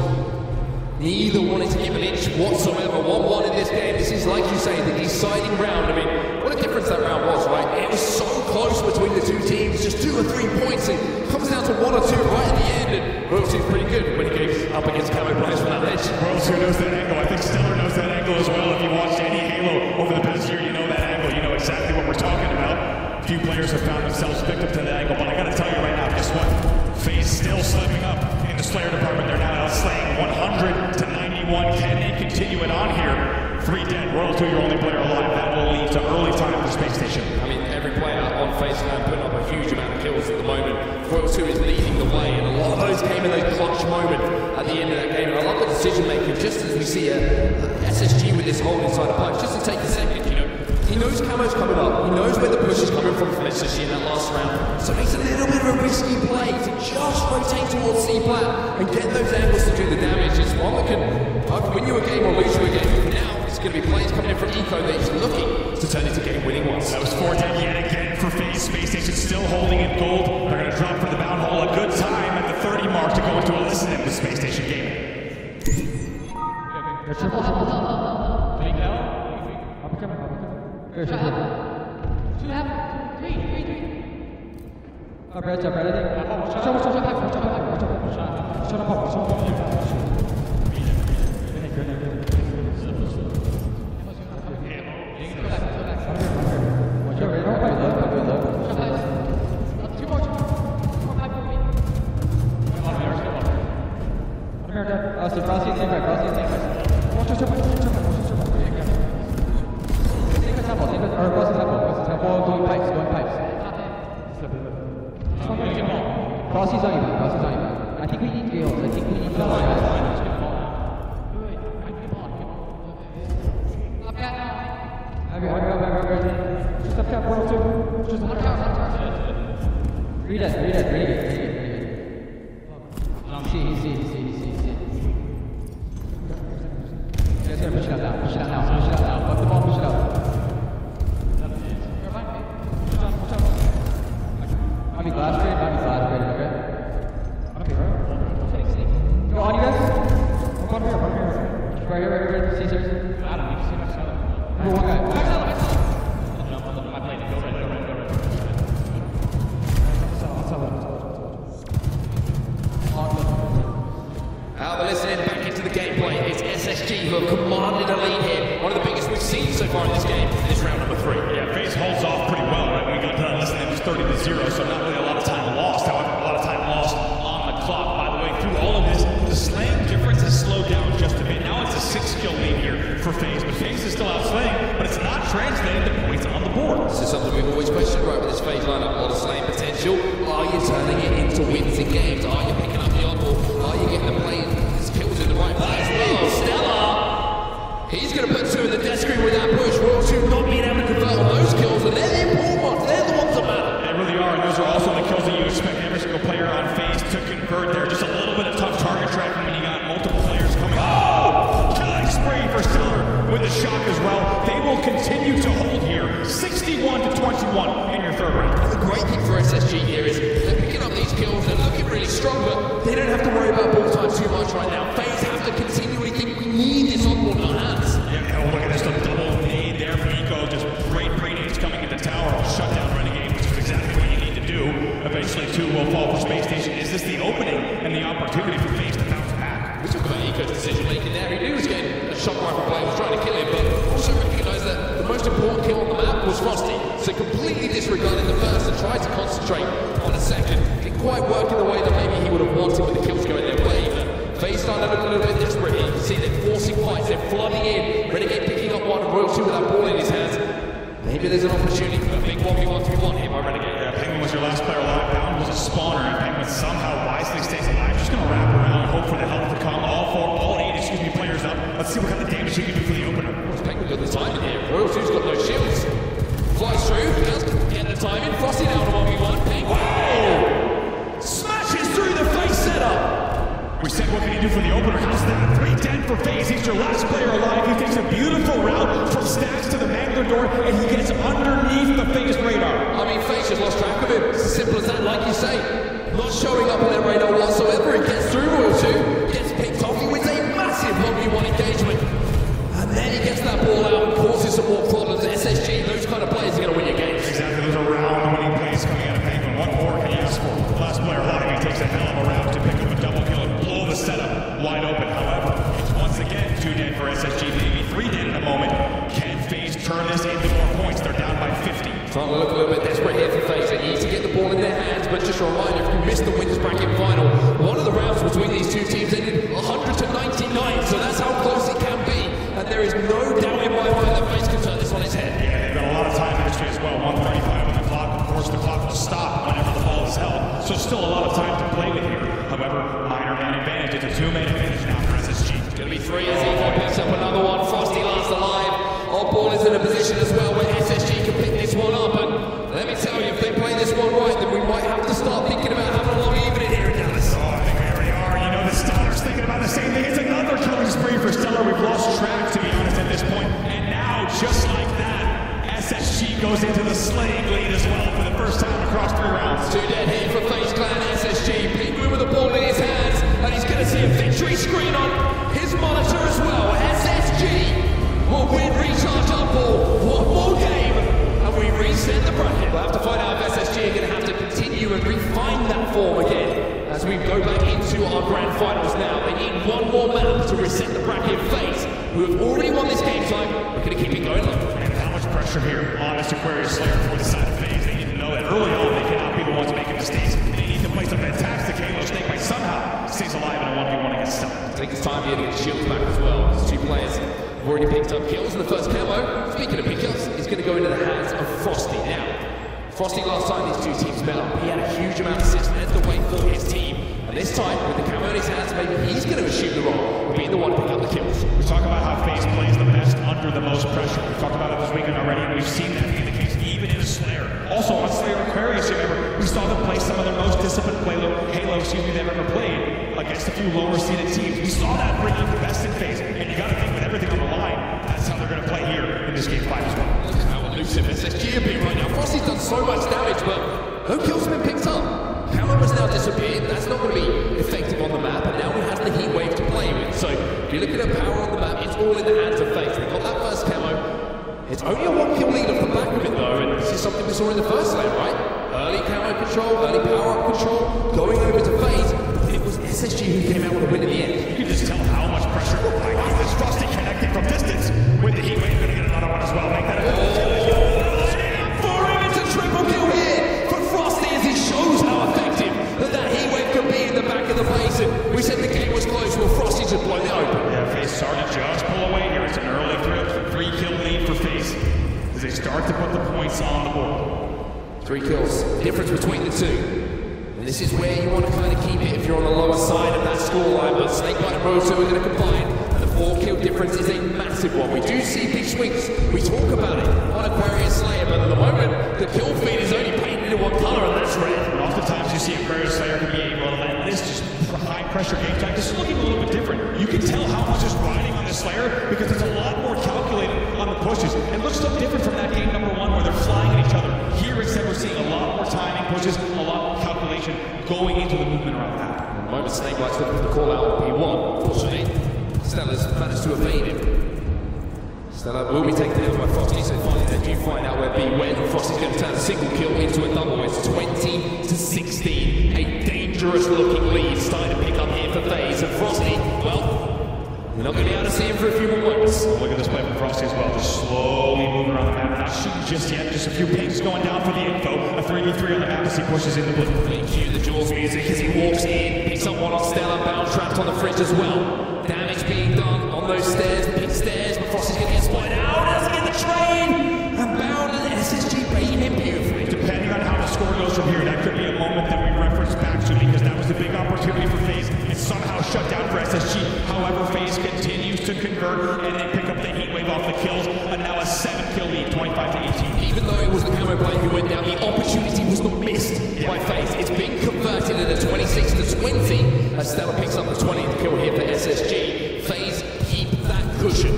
Neither wanting to give an inch whatsoever. 1-1 in this game. This is, like you say, the deciding round. I mean, what a difference that round was, right? It was so close between the two teams. Just 2 or 3 points. It comes down to 1 or 2 right at the end. And Royal 2's pretty good when he goes up against Camo players from that edge. Royal 2 knows that angle. I think Stellar knows that angle as well. If you watched any Halo over the past year, you know that angle. You know exactly what we're talking about. Few players have found themselves victim to that angle, but I gotta tell you right now, guess what? FaZe still slipping up in the Slayer department. They're now outslaying 100 to 91. Can they continue it on here? 3 dead. Royal 2, your only player alive. That will lead to early time for Space Station. I mean, every player on FaZe Clan putting up a huge amount of kills at the moment. Royal 2 is leading the way, and a lot of those came in those clutch moments at the end of that game. And I love the decision making, just as we see SSG with this hole inside the pipe. Just to take a second, you know. He knows Camo's coming up. He knows where the push is coming from SSG in that last round. So it's a little bit of a risky play to just rotate towards C-Plat and get those angles to do the damage. It's one that can either win you a game or lose you a game. But now it's going to be plays coming in from Eco that he's looking to turn into game-winning ones. That was 4 dead yet again for FaZe. Space Station still holding in gold. They're going to drop for the bound hole. A good time at the 30 mark to go into a listen in with Space Station game. Good, shot. 2 half. 3. Up red, I think we need kills. I think we need kills. Just up top, 1 or 2. Just up top. Read it. See. Just gonna push it out now. Fuck the ball, push it out. Might be glass grade, okay? Go on, you guys. One here. Right here. Caesars. Adam, you see myself. Number 1 guy. Jump on my plate. Go right. But listening back into the gameplay, it's SSG who have commanded a lead here. One of the biggest we've seen so far in this game. This round number 3. Yeah, FaZe holds off pretty well, right? We got done listening, it was 30-0, so not really a lot of time lost. However, a lot of time lost on the clock. By the way, through all of this, the slaying difference has slowed down just a bit. Now it's a 6-kill lead here for FaZe, but FaZe is still out slaying, but it's not translating to points on the board. This is something we've always questioned, right, with this FaZe lineup. A lot of slaying potential. Are you turning it into wins in games? Are you picking up the oddball? Are you getting the play? Kills in the right place. Oh, Stella! He's going to put 2 in the death screen with that push. Royal 2 not being able to convert on those kills, and they're the important ones. They're the ones that matter. They really are, and those are also the kills that you expect every single player on FaZe to convert there. Just a little bit of tough target tracking when you got multiple players coming. Oh! Killing spree for FaZe have to continually think we need this on our hands. Yeah, look at this, the double nade there for Eco. Just great nades coming into tower. Shut down Renegade, which is exactly what you need to do. Eventually, two will fall for Space Station. Is this the opening and the opportunity for FaZe to bounce back? We talk about Eco's decision making there. He knew he was getting a shot rifle play, was trying to kill him, but also recognized that the most important kill on the map was Frosty. So completely disregarded the first and tried to concentrate on the second. Didn't quite work in the way that maybe he would have wanted with the kills going their way. But FaZe started looking a little bit desperate here. You can see they're forcing fights, they're flooding in. Renegade picking up one, Royal 2 with that ball in his hands. Maybe there's an opportunity for a big 1v1 here by Renegade. Yeah, Penguin was your last player alive. Down was a spawner, and Penguin somehow wisely stays alive. Just gonna wrap around and hope for the help to come. All eight players up. Let's see what kind of damage he can do for the opener. Penguin got the timing here. Royal 2's got no shields. Flies through, does get the timing. Frosty down to 1v1. Penguin. Whoa! Smashes through the FaZe setup. We said, what can he do for the opener? How's that? 3-10 for FaZe. He's your last player alive. He takes a beautiful route from Stacks to the Mangler door, and he gets underneath the FaZe radar. I mean, FaZe just lost track of him. It's as simple as that, like you say. Not showing up on their radar whatsoever. He gets through Royal 2, gets picked off. He wins a massive 1v1 engagement. And then he gets that ball out and causes some more problems. SSG, those kind of players are going to win your games. Exactly, those are round-winning plays coming out of Penguin. What more can you ask for? Last player alive, he takes a hell of a round to pick up a double kill and blow the setup wide open. However, it's once again 2 dead for SSG, maybe 3 dead in a moment. Can FaZe turn this into more points? They're down by 50. Trying to look a little bit desperate here for FaZe. They need to get the ball in their hands, but just a reminder, if you missed the winners bracket final, one of the rounds between these two teams ended 100 to 99, so that's how close it can be. And there is no doubt in my mind that FaZe can turn this on its head. Yeah, they've got a lot of time history as well. 1:35 on the clock. Of course, the clock will stop whenever the ball is held, so still a lot of time to play with here. However, minor man advantage. It's a 2-man advantage now for SSG. It's going to be 3 as Eco picks up another one. Frosty last alive. Our ball is in a position as well where SSG can pick this one up. And let me tell you, if they play this one right, then we might have to start thinking about having a long evening here in Dallas. Oh, I think we already are. You know, the Stellar's thinking about the same thing. It's another killing spree for Stellar. We've lost track, to be honest, at this point. And now, just like that, SSG goes into the slaying lead as well for the first time across 3 rounds. 2 dead here for FaZe Clan SSG. Penguin with the ball in his hands, and he's going to see a victory screen on his monitor as well. SSG will win recharge up ball. One more game, and we reset the bracket. We'll have to find out if SSG are going to have to continue and refine that form again as we go back into our grand finals now. They need one more map to reset the bracket. FaZe, who have already won this game time, we're going to keep it going low. And how much pressure here on this Aquarius Slayer for the side of FaZe. They need to know that early on they cannot be the ones making mistakes. They need to play some fantastic Halo Snake by somehow stays alive in a 1v1 against Stellar. Take his time here to get the shields back as well. These 2 players have already picked up kills in the first camo. Speaking of pickups, he's going to go into the hands of Frosty now. Frosty, last time these 2 teams met up, he had a huge amount of assists, led the way for his team. And this time, with the camo in his hands, maybe he's going to assume the role of being the one to pick up the kills. We talk about how FaZe plays the best under the most pressure. We've talked about it this weekend already, and we've seen that be the case even in Slayer. Also on Slayer Aquarius, remember, we saw them play some of their most disciplined Halo they've ever played against a few lower seeded teams. We saw that bring out the best in FaZe, and you got to think with everything on the line, that's how they're going to play here in this game 5 as well. Look at how elusive SSG have been right now. Frosty's done so much damage, but no kills have been picked up. Camo has now disappeared. That's not going to be effective on the map, and now he has the heat wave to play with. So if you look at the power on the map, it's all in the hands of FaZe. They got that first camo. It's only a 1 kill lead off the back of it though, and this is something we saw in the first lane, right? Early camo control, early power up control, going over to FaZe. It was SSG who came out with a win in the end. You can just tell how much pressure. Oh my God, this Frosty connecting from distance with the heat wave. Going to get another one as well. Make that a double kill. For him, it's a triple kill here for Frosty as he shows how effective that heat wave can be in the back of the base. And we said the game was close. Well, Frosty just blown it open. Yeah, FaZe started to just pull away here. It's an early 3-kill lead for FaZe as they start to put the points on the board. 3 kills, difference between the 2. And this is where you want to kind of keep it if you're on the lower side of that scoreline. But Snakebite and Roto are going to combine, and the 4-kill difference is a massive one. We do see big swings. We talk about it on Aquarius Slayer, but at the moment, the kill feed is only painted in one color, and that's red. And oftentimes you see Aquarius Slayer to be able to let this just high-pressure game time. This is looking a little bit different. You can tell how much is riding on this Slayer because it's a lot more calculated on the pushes. It looks so different from that game number 1 where they're flying at each other. Here instead we're seeing a lot more timing pushes, a lot more calculation going into the movement around that. the moment, Snake Light's looking for the call out on P1. Fortunately, Stella's managed to evade him. Stella will be taken down by Frosty, so finally they do find out where B went, and Frosty's going to turn a single kill into a double. It's 20-16, a dangerous looking lead starting to pick up here for FaZe, and Frosty, well, we're not going to be able to see him for a few more moments. Look at this play from Frosty as well, just slowly moving around the map. Not shooting just yet, just a few pings going down for the info. A 3v3 on the map as he pushes in the blue. Cue the Jaws music as he walks in, picks up one on Stella, bound trapped on the fridge as well. Damage being done on those stairs, big stairs, but Frosty's going to get spotted out, doesn't get the train! And bound and SSG baiting him beautifully. Depending on how the score goes from here, that could be a moment that we reference back to, because that was the big opportunity for FaZe. It's somehow shut down for SSG. However, FaZe continues to convert and they pick up the heat wave off the kills, and now a 7-kill lead, 25-18. Even though it was the camo player who went down, the opportunity was not missed by FaZe. It's been converted at a 26-20 as Stella picks up the 20th kill here for SSG. FaZe keep that cushion.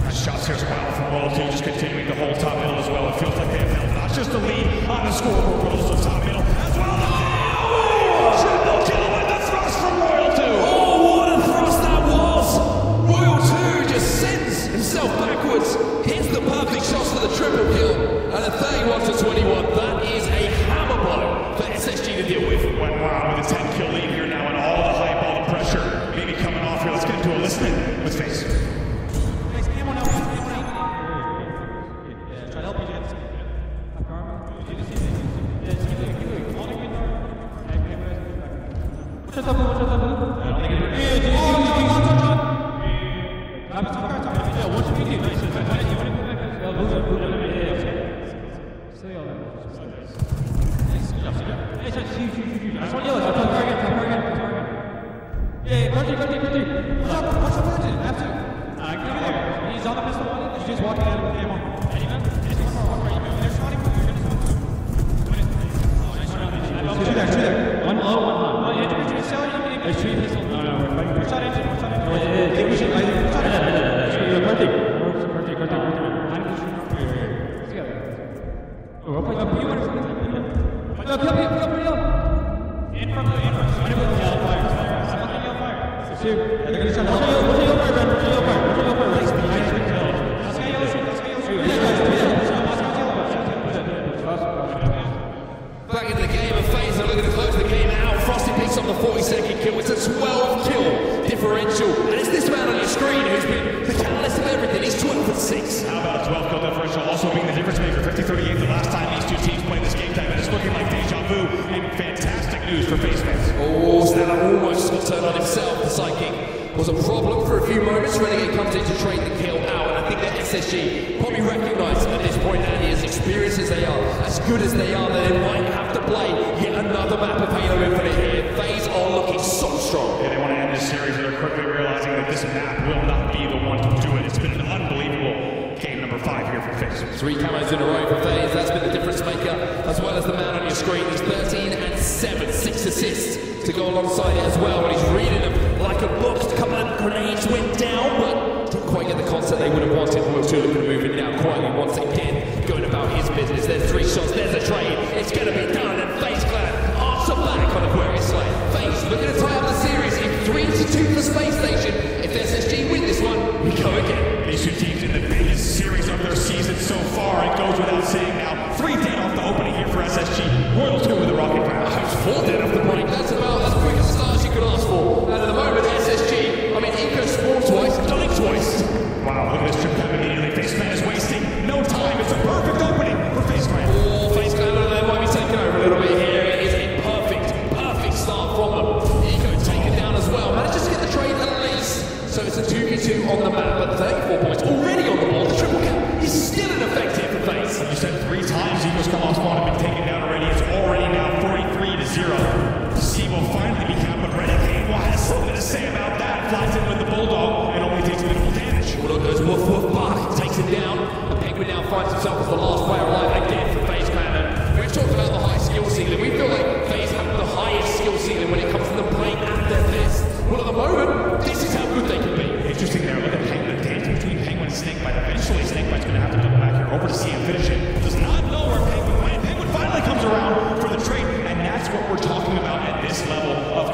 Nice shots here as well from Royalty, just continuing to hold top middle as well. It feels like they have held not just the lead on the scoreboard, but also top middle as well. Triple kill with the thrust from Royalty. Oh, what a thrust that was! Royal 2 just sends himself backwards, hits the perfect shots for the triple kill, and a 31-21. That is a hammer blow for SSG to deal with. Went wild with a 10-kill lead here now, and all the hype, all the pressure maybe coming off here. Let's get into a listening with FaZe. Back in the game, and FaZe are looking to close the game out. Frosty picks up the 42nd kill. It's a 12-kill differential, and it's this man on your screen who's been the catalyst of everything. He's 12-6. How about a 12-kill differential also being the difference maker? 50-38 the last time these two teams played this game time, and it's looking like deja vu, and fantastic news for FaZe fans. Oh, Stella almost got turned on himself. The psychic was a problem for a few moments. Renegade comes in to trade the kill out, and I think that SSG probably recognised at this point that as experienced as they are, as good as they are, that they might have to play yet another map of Halo Infinite here. FaZe are looking so strong. Yeah, they want to end this series, and they're quickly realizing that this map will not be the one to do it. It's been an unbelievable game number 5 here for FaZe. 3 camos in a row for FaZe. That's been the difference maker, as well as the man on your screen. He's 13 and 7, 6 assists to go alongside it as well. And he's reading them like a book. A couple of grenades went down, but didn't quite get the concept they would have wanted. Royal 2 looking to move it down quietly once again, going about his business. There's 3 shots, there's a trade. It's going to be done, and FaZe Clan answer back on Aquarius Slay. FaZe looking to tie up the series in 3-2 for Space Station. If SSG win this one, we go again. These two teams in the biggest series of their season so far. It goes without saying now. 3 dead off the opening here for SSG. Royal 2 with a rocket round. 4 dead off the break. That's about as quick a start as you could ask for. And at the moment, SSG, I mean, Eco spawned twice, done it twice. Wow, look at this trip down immediately. FaZe Clan is wasting no time. It's a perfect opening for FaZe Clan. Oh, FaZe Clan, they might be taking over a little bit here. It is a perfect start from them. Eco taken down as well. Manages to get the trade at least. So it's a 2v2 on the map, but 34 points already on the board. The triple kill is still in effect here for FaZe. You said 3 times Eco's come off spawn and been taken down already. It's already now 43-0. C will finally be capped, but Renegade will have something to say about that. Flies in with the Bulldog and only takes minimal damage. Bulldog goes woof woof bark, takes him down. And Penguin now finds himself as the last player alive again for FaZe Clan. And we've talked about the high skill ceiling. We feel like FaZe have the highest skill ceiling when it comes to them playing at their best. Well, at the moment, this is how good they can be. Interesting there. Look at Penguin dancing between Penguin and Snakebite. Eventually, Snakebite's going to have to double back here over to see him finish it. Does not know where Penguin went. Penguin finally comes around for the trade, and that's what we're talking about at this level of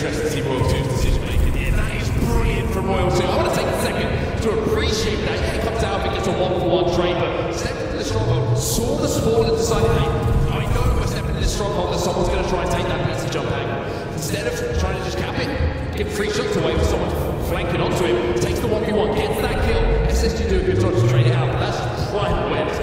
interested to see Royal 2's decision making here. That is brilliant from Royal 2. I want to take a second to appreciate that. Yeah, he comes out and gets a 1-for-1 trade, but stepped into the stronghold, saw the spawn and decided, hey, I know we're stepping into the stronghold that someone's going to try and take that PC jump angle. Instead of trying to just cap it, give 3 shots away with someone flanking onto him, takes the 1v1, gets that kill. SSG do a good job to trade it out, but that's prime awareness.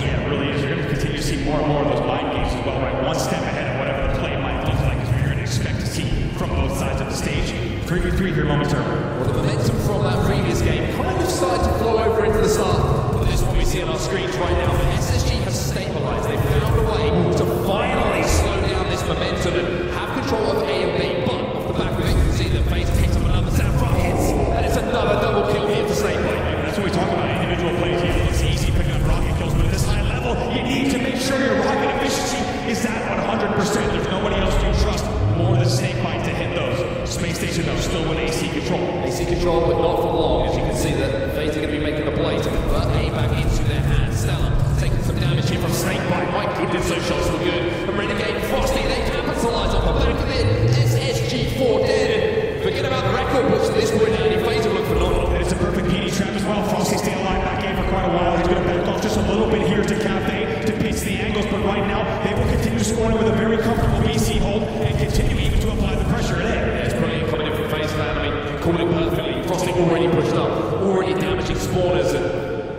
Yeah, it really is. You're going to continue to see more and more of those mind games as well, right? One step ahead of whatever the play might look like is what you're going to expect to see from both sides of the stage. 3v3 here momentarily. Well, the momentum from that previous game kind of started to flow over into the start. But this one we see on our screens right now, but SSG has stabilized. They've found a way to finally slow down this momentum and have control of A and B. But off the back of it, you can see that FaZe picks up another set of rockets, and it's another double kill here for Snakebite. That's what we talk about, individual plays. Yeah, it's easy picking up rocket kills, but at this high level, you need to make sure your rocket efficiency is at 100%. There's nobody else you trust more than Snakebite to hit those. Space Station, though, still with AC control. AC control, but not for long. As you can see, that FaZe are going to be making the plays. But A back into their hands. Stellar taking some damage here from Snakebite. My goodness, those shots were good. And Renegade Frosty, they capitalize off the back of it. SSG4 dead. Forget about the record books at this point now. FaZe look phenomenal. It's a perfect PD trap as well. Frosty staying alive that game for quite a while. He's going to back off just a little bit here to Cafe to pitch the angles, but right now they will continue scoring with a very comfortable BC hold and continue even to apply the pressure at A. It's brilliant coming in from FaZe fan. I mean, called it perfectly. Frosty already pushed up, already damaging spawners, and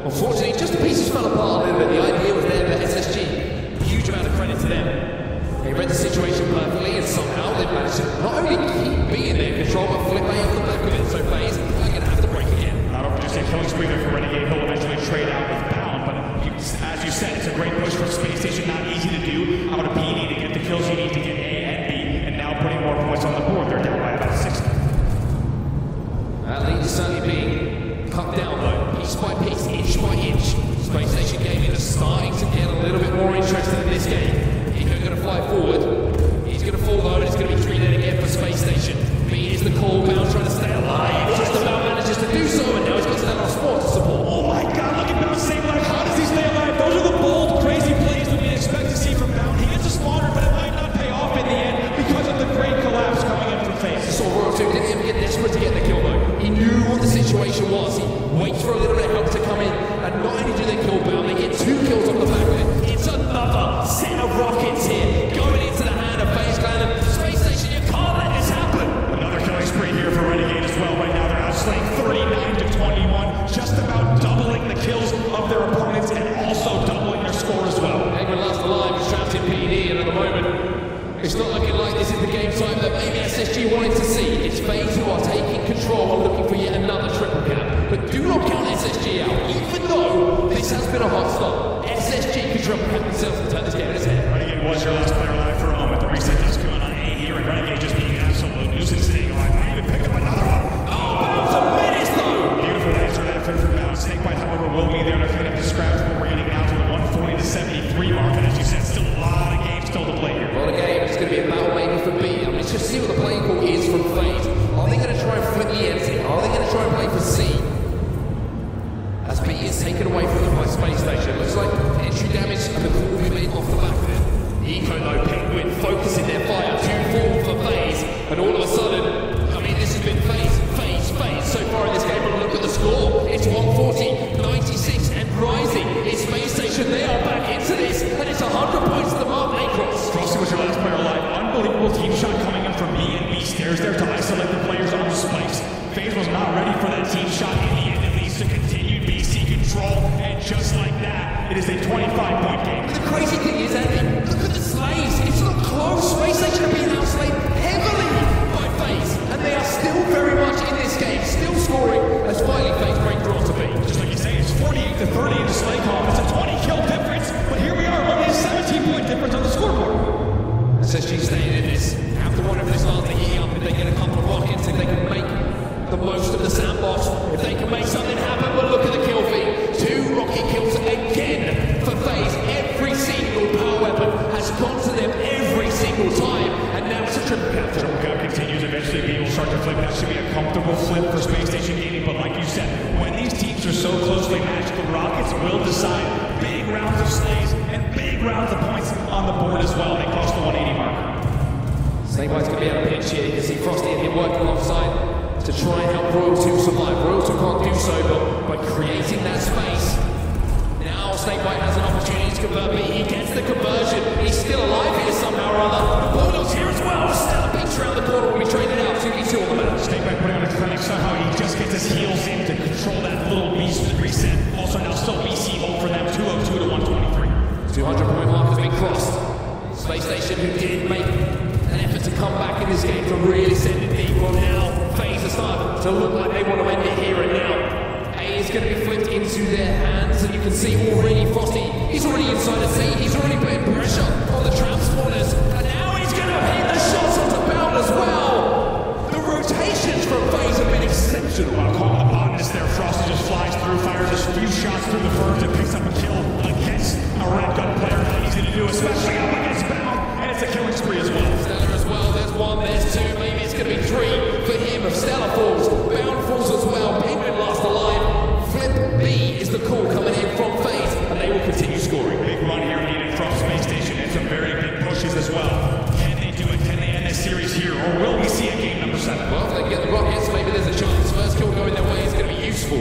unfortunately, just the pieces fell apart a little bit. The idea was there for SSG. Huge amount of credit to them. They read the situation perfectly, and somehow they managed to not only keep being in their control, but flip A off the back of it. So FaZe are going to have to break again. Not over just a killing spree there for Renegade. He'll eventually trade out with Bound, but as you said, it's a great push for Space Station. Not easy to do. Out of B, you need to get the kills you need to get A and B, and now putting more points on the board. They're down by about 60. That lead is certainly being cut down though, piece by piece, inch by inch. Space Station gaming is starting to get a little bit more interested in this game. Eco going to fly forward. He's going to fall though, and it's going to be 3-dead again for Space Station. B is the call, Bound trying to stay alive. Just about manages to do so, and now he's got stand on spawn to support. Oh my god, look at Bound staying alive. How does he stay alive? Those are the bold, crazy plays that we expect to see from Bound. He gets a spawner, but it might not pay off in the end because of the great collapse coming in from FaZe. He saw Royal 2, didn't even get desperate to get the kill though. He knew what the situation was. He waits for a little bit of help to come in, and not only do they kill Bound, they get 2 kills off the back of it. It's another set of rockets here, going into the hand of FaZe Clan, and Space Station, you can't let this happen! Another killing spree here for Renegade as well. Right now they're outslaying 39-21, just about doubling the kills of their opponents and also doubling their score as well. Penguin last alive is trapped in PD, and at the moment, it's not looking like this is the game time that maybe SSG wanted to see. It's FaZe who are taking control and looking for yet another triple cap. But do not count SSG out, even though this has been a hot start. SSG can triple cap themselves and turn this game in its head. Renegade was your last player alive for a moment. The reset is coming on A here, and Renegade just being an absolute nuisance staying alive. Might even pick up another one. Oh, Bound's a menace though! Beautiful answer that fit for Bound. Snakebite, however, will be there to clean up the scraps. We're getting now to the 140-73 mark, and as you said, still a lot of games still to play here. Well, the game is going to be a battle maybe for B. I mean, let's just see what the playing call is from FaZe. Are they going to try and flip the empty? Are they going to try and play for C? As B is taken away from them by Space Station. Looks like entry damage and the call will be made off the back of it. Eco though, Penguin focusing their fire. 2-4 for FaZe. And all of a sudden, I mean, this has been FaZe so far in this game. But look at the score. It's 140, 96 and rising. It's Space Station. They are back into this. And it's 100 points to the mark they cross. Frosty was your last player alive. Unbelievable team shot coming in from B and B stairs there to isolate the players on the spikes. FaZe was not ready for that team shot in the end, at least to continue BC control. And just like that, it is a 25-point game. The crazy thing is, Andy, look at the slays. It's not close. Space Station are being outslayed heavily by FaZe. And they are still very much in this game, still scoring as finally FaZe break draw to be. Just like you say, it's 48-30 in the slay column. It's a 20-kill difference. But here we are, only a 17-point difference on the scoreboard. SSG staying in this. Have to wonder if this starts to heat up, if they get a couple of rockets, if they can make the most of the sandbox, if they can make something happen. But look at the kill feed. 2 rocket kills again for FaZe. Every single power weapon has gone to them every single time. And now it's a triple cap. Triple cap continues. Eventually B will start to flip. That should be a comfortable flip for Space Station Gaming. But like you said, when these teams are so closely matched, the Rockets will decide big rounds of slays and big rounds of points on the board as well. They cross the 180 mark. Snakebite's going to be out of pitch. advantage here. You can see Frosty and him working alongside to try and help Royal 2 survive. Royal 2 can't do so, but by creating that space, now Snakebite has an opportunity to convert, but he gets the conversion. He's still alive here somehow or other. The Bulldogs here as well. Stella beats around the corner when we traded out 2v2 on the map. Snakebite putting on a defending, somehow he just gets his heels in to control that little beast reset. Also now still BC home for them, 202 to 123. 200-point mark has been crossed. Space Station, who did make an effort to come back in this game to really send it deep, well now FaZe are starting to look like they want to end it here and now. A is going to be flipped into their hands, and you can see already Frosty, he's already inside the C, he's already putting pressure on the trap spawners, and now he's going to hit the shots onto Bound as well. The rotations from FaZe have been exceptional. While calling the botanist there, Frosty just flies through, fires a few shots through the first and picks up a kill against a red gun player. Not easy to do, especially up against Bound, and it's a killing spree as well. Stella as well, there's one, there's two, maybe it's going to be three for him. If Stella falls, Bound falls as well, Penguin last alive. Flip B is the call coming in from FaZe, and they will continue scoring. Big run here needed from Space Station, and some very big pushes as well. Can they do it? Can they end this series here, or will we see a game number 7? Well, if they get the Rockets, maybe there's a chance. First kill going their way is going to be useful.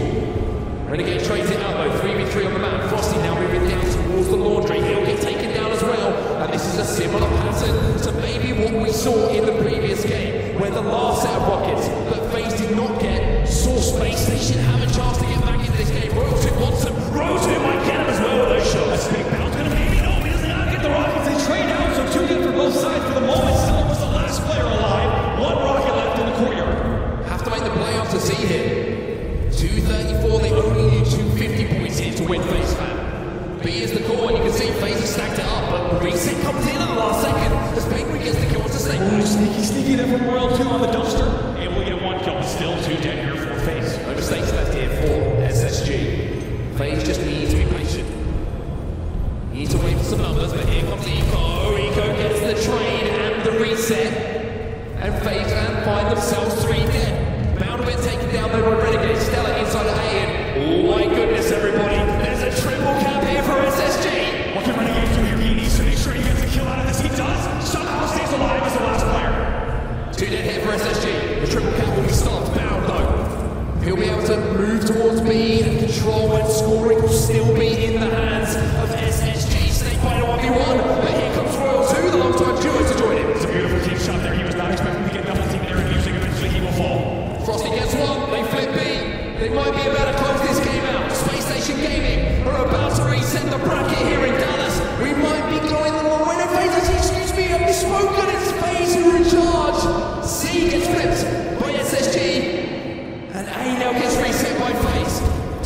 Renegade trades it out though, 3v3 on the map. Frosty now moving down towards the laundry. He'll get taken down as well. And this is a similar pattern to maybe what we saw in the previous game, where the last set of Rockets that FaZe did not get saw Space Station have a chance to get back into this game. Royal 2 wants him. Royal 2 might get him as well with those shots. Big Bound's gonna maybe no, he does not get the Rockets. They trade out, so 2 deep for both sides for the moment. Stella was the last player alive. 1 Rocket left in the courtyard. Have to make the playoffs to see him. 234, they only need 250 points here to win FaZe fan. B is the call, and you can see FaZe has stacked it up, but the reset comes in at the last second as Penguin gets the kill onto Snakebite. Sneaky there from Royal 2 on the dumpster. Able to get 1 kill, but still 2 dead here for FaZe. No mistakes left here for SSG. FaZe just needs to be patient. He needs to wait for some numbers, but here comes Eco. Eco gets the trade and the reset, and FaZe can find themselves 3 dead. Bound a bit taken down though by Renegade. Stella inside of A, and oh my goodness, everybody, there's a triple cap here for SSG. What can Renegade do here? He needs to make sure he gets a kill out of this. He does. Somehow stays alive as the last player. 2 dead here for SSG. The triple cap will be stopped. Bound though, he'll be able to move towards B and control, and scoring will still be in the hands of SSG. Snakebite 1v1, but here comes Royal 2, the long-time duo, to join him. It's a beautiful team shot there. He was not expecting to get double team there, and using eventually he will fall. Frosty gets 1, they flip B. They might be about to close this game out. Space Station Gaming are about to reset the bracket here in Dallas. We might be going the wrong way. No, FaZe, excuse me, I've misspoken. It's FaZe who are in charge. C gets flipped by SSG, and A now gets reset by FaZe.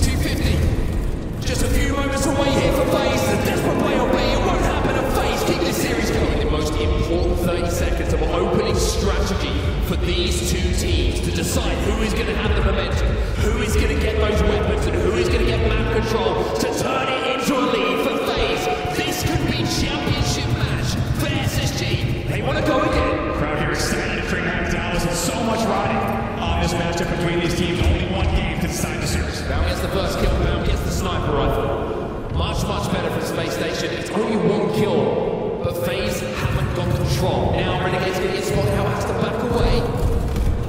250. Just a few moments away here for FaZe. The desperate play on B. It won't happen, and FaZe keep this series going. The most important 30 seconds of opening strategy for these 2 teams to decide who is going to have the momentum, who is going to get those weapons, and who is going to get map control to turn it into a lead for FaZe. This could be championship match for SSG. They want to go again. Crowd here excited at DreamHack Dallas, and so much riding on this matchup between these teams. Only 1 game to decide the series. Bound gets the first kill. Bound gets the sniper rifle. Much better for Space Station. It's only 1 kill, but FaZe haven't got control. Now Renegade's going to get spotted out, has to back away.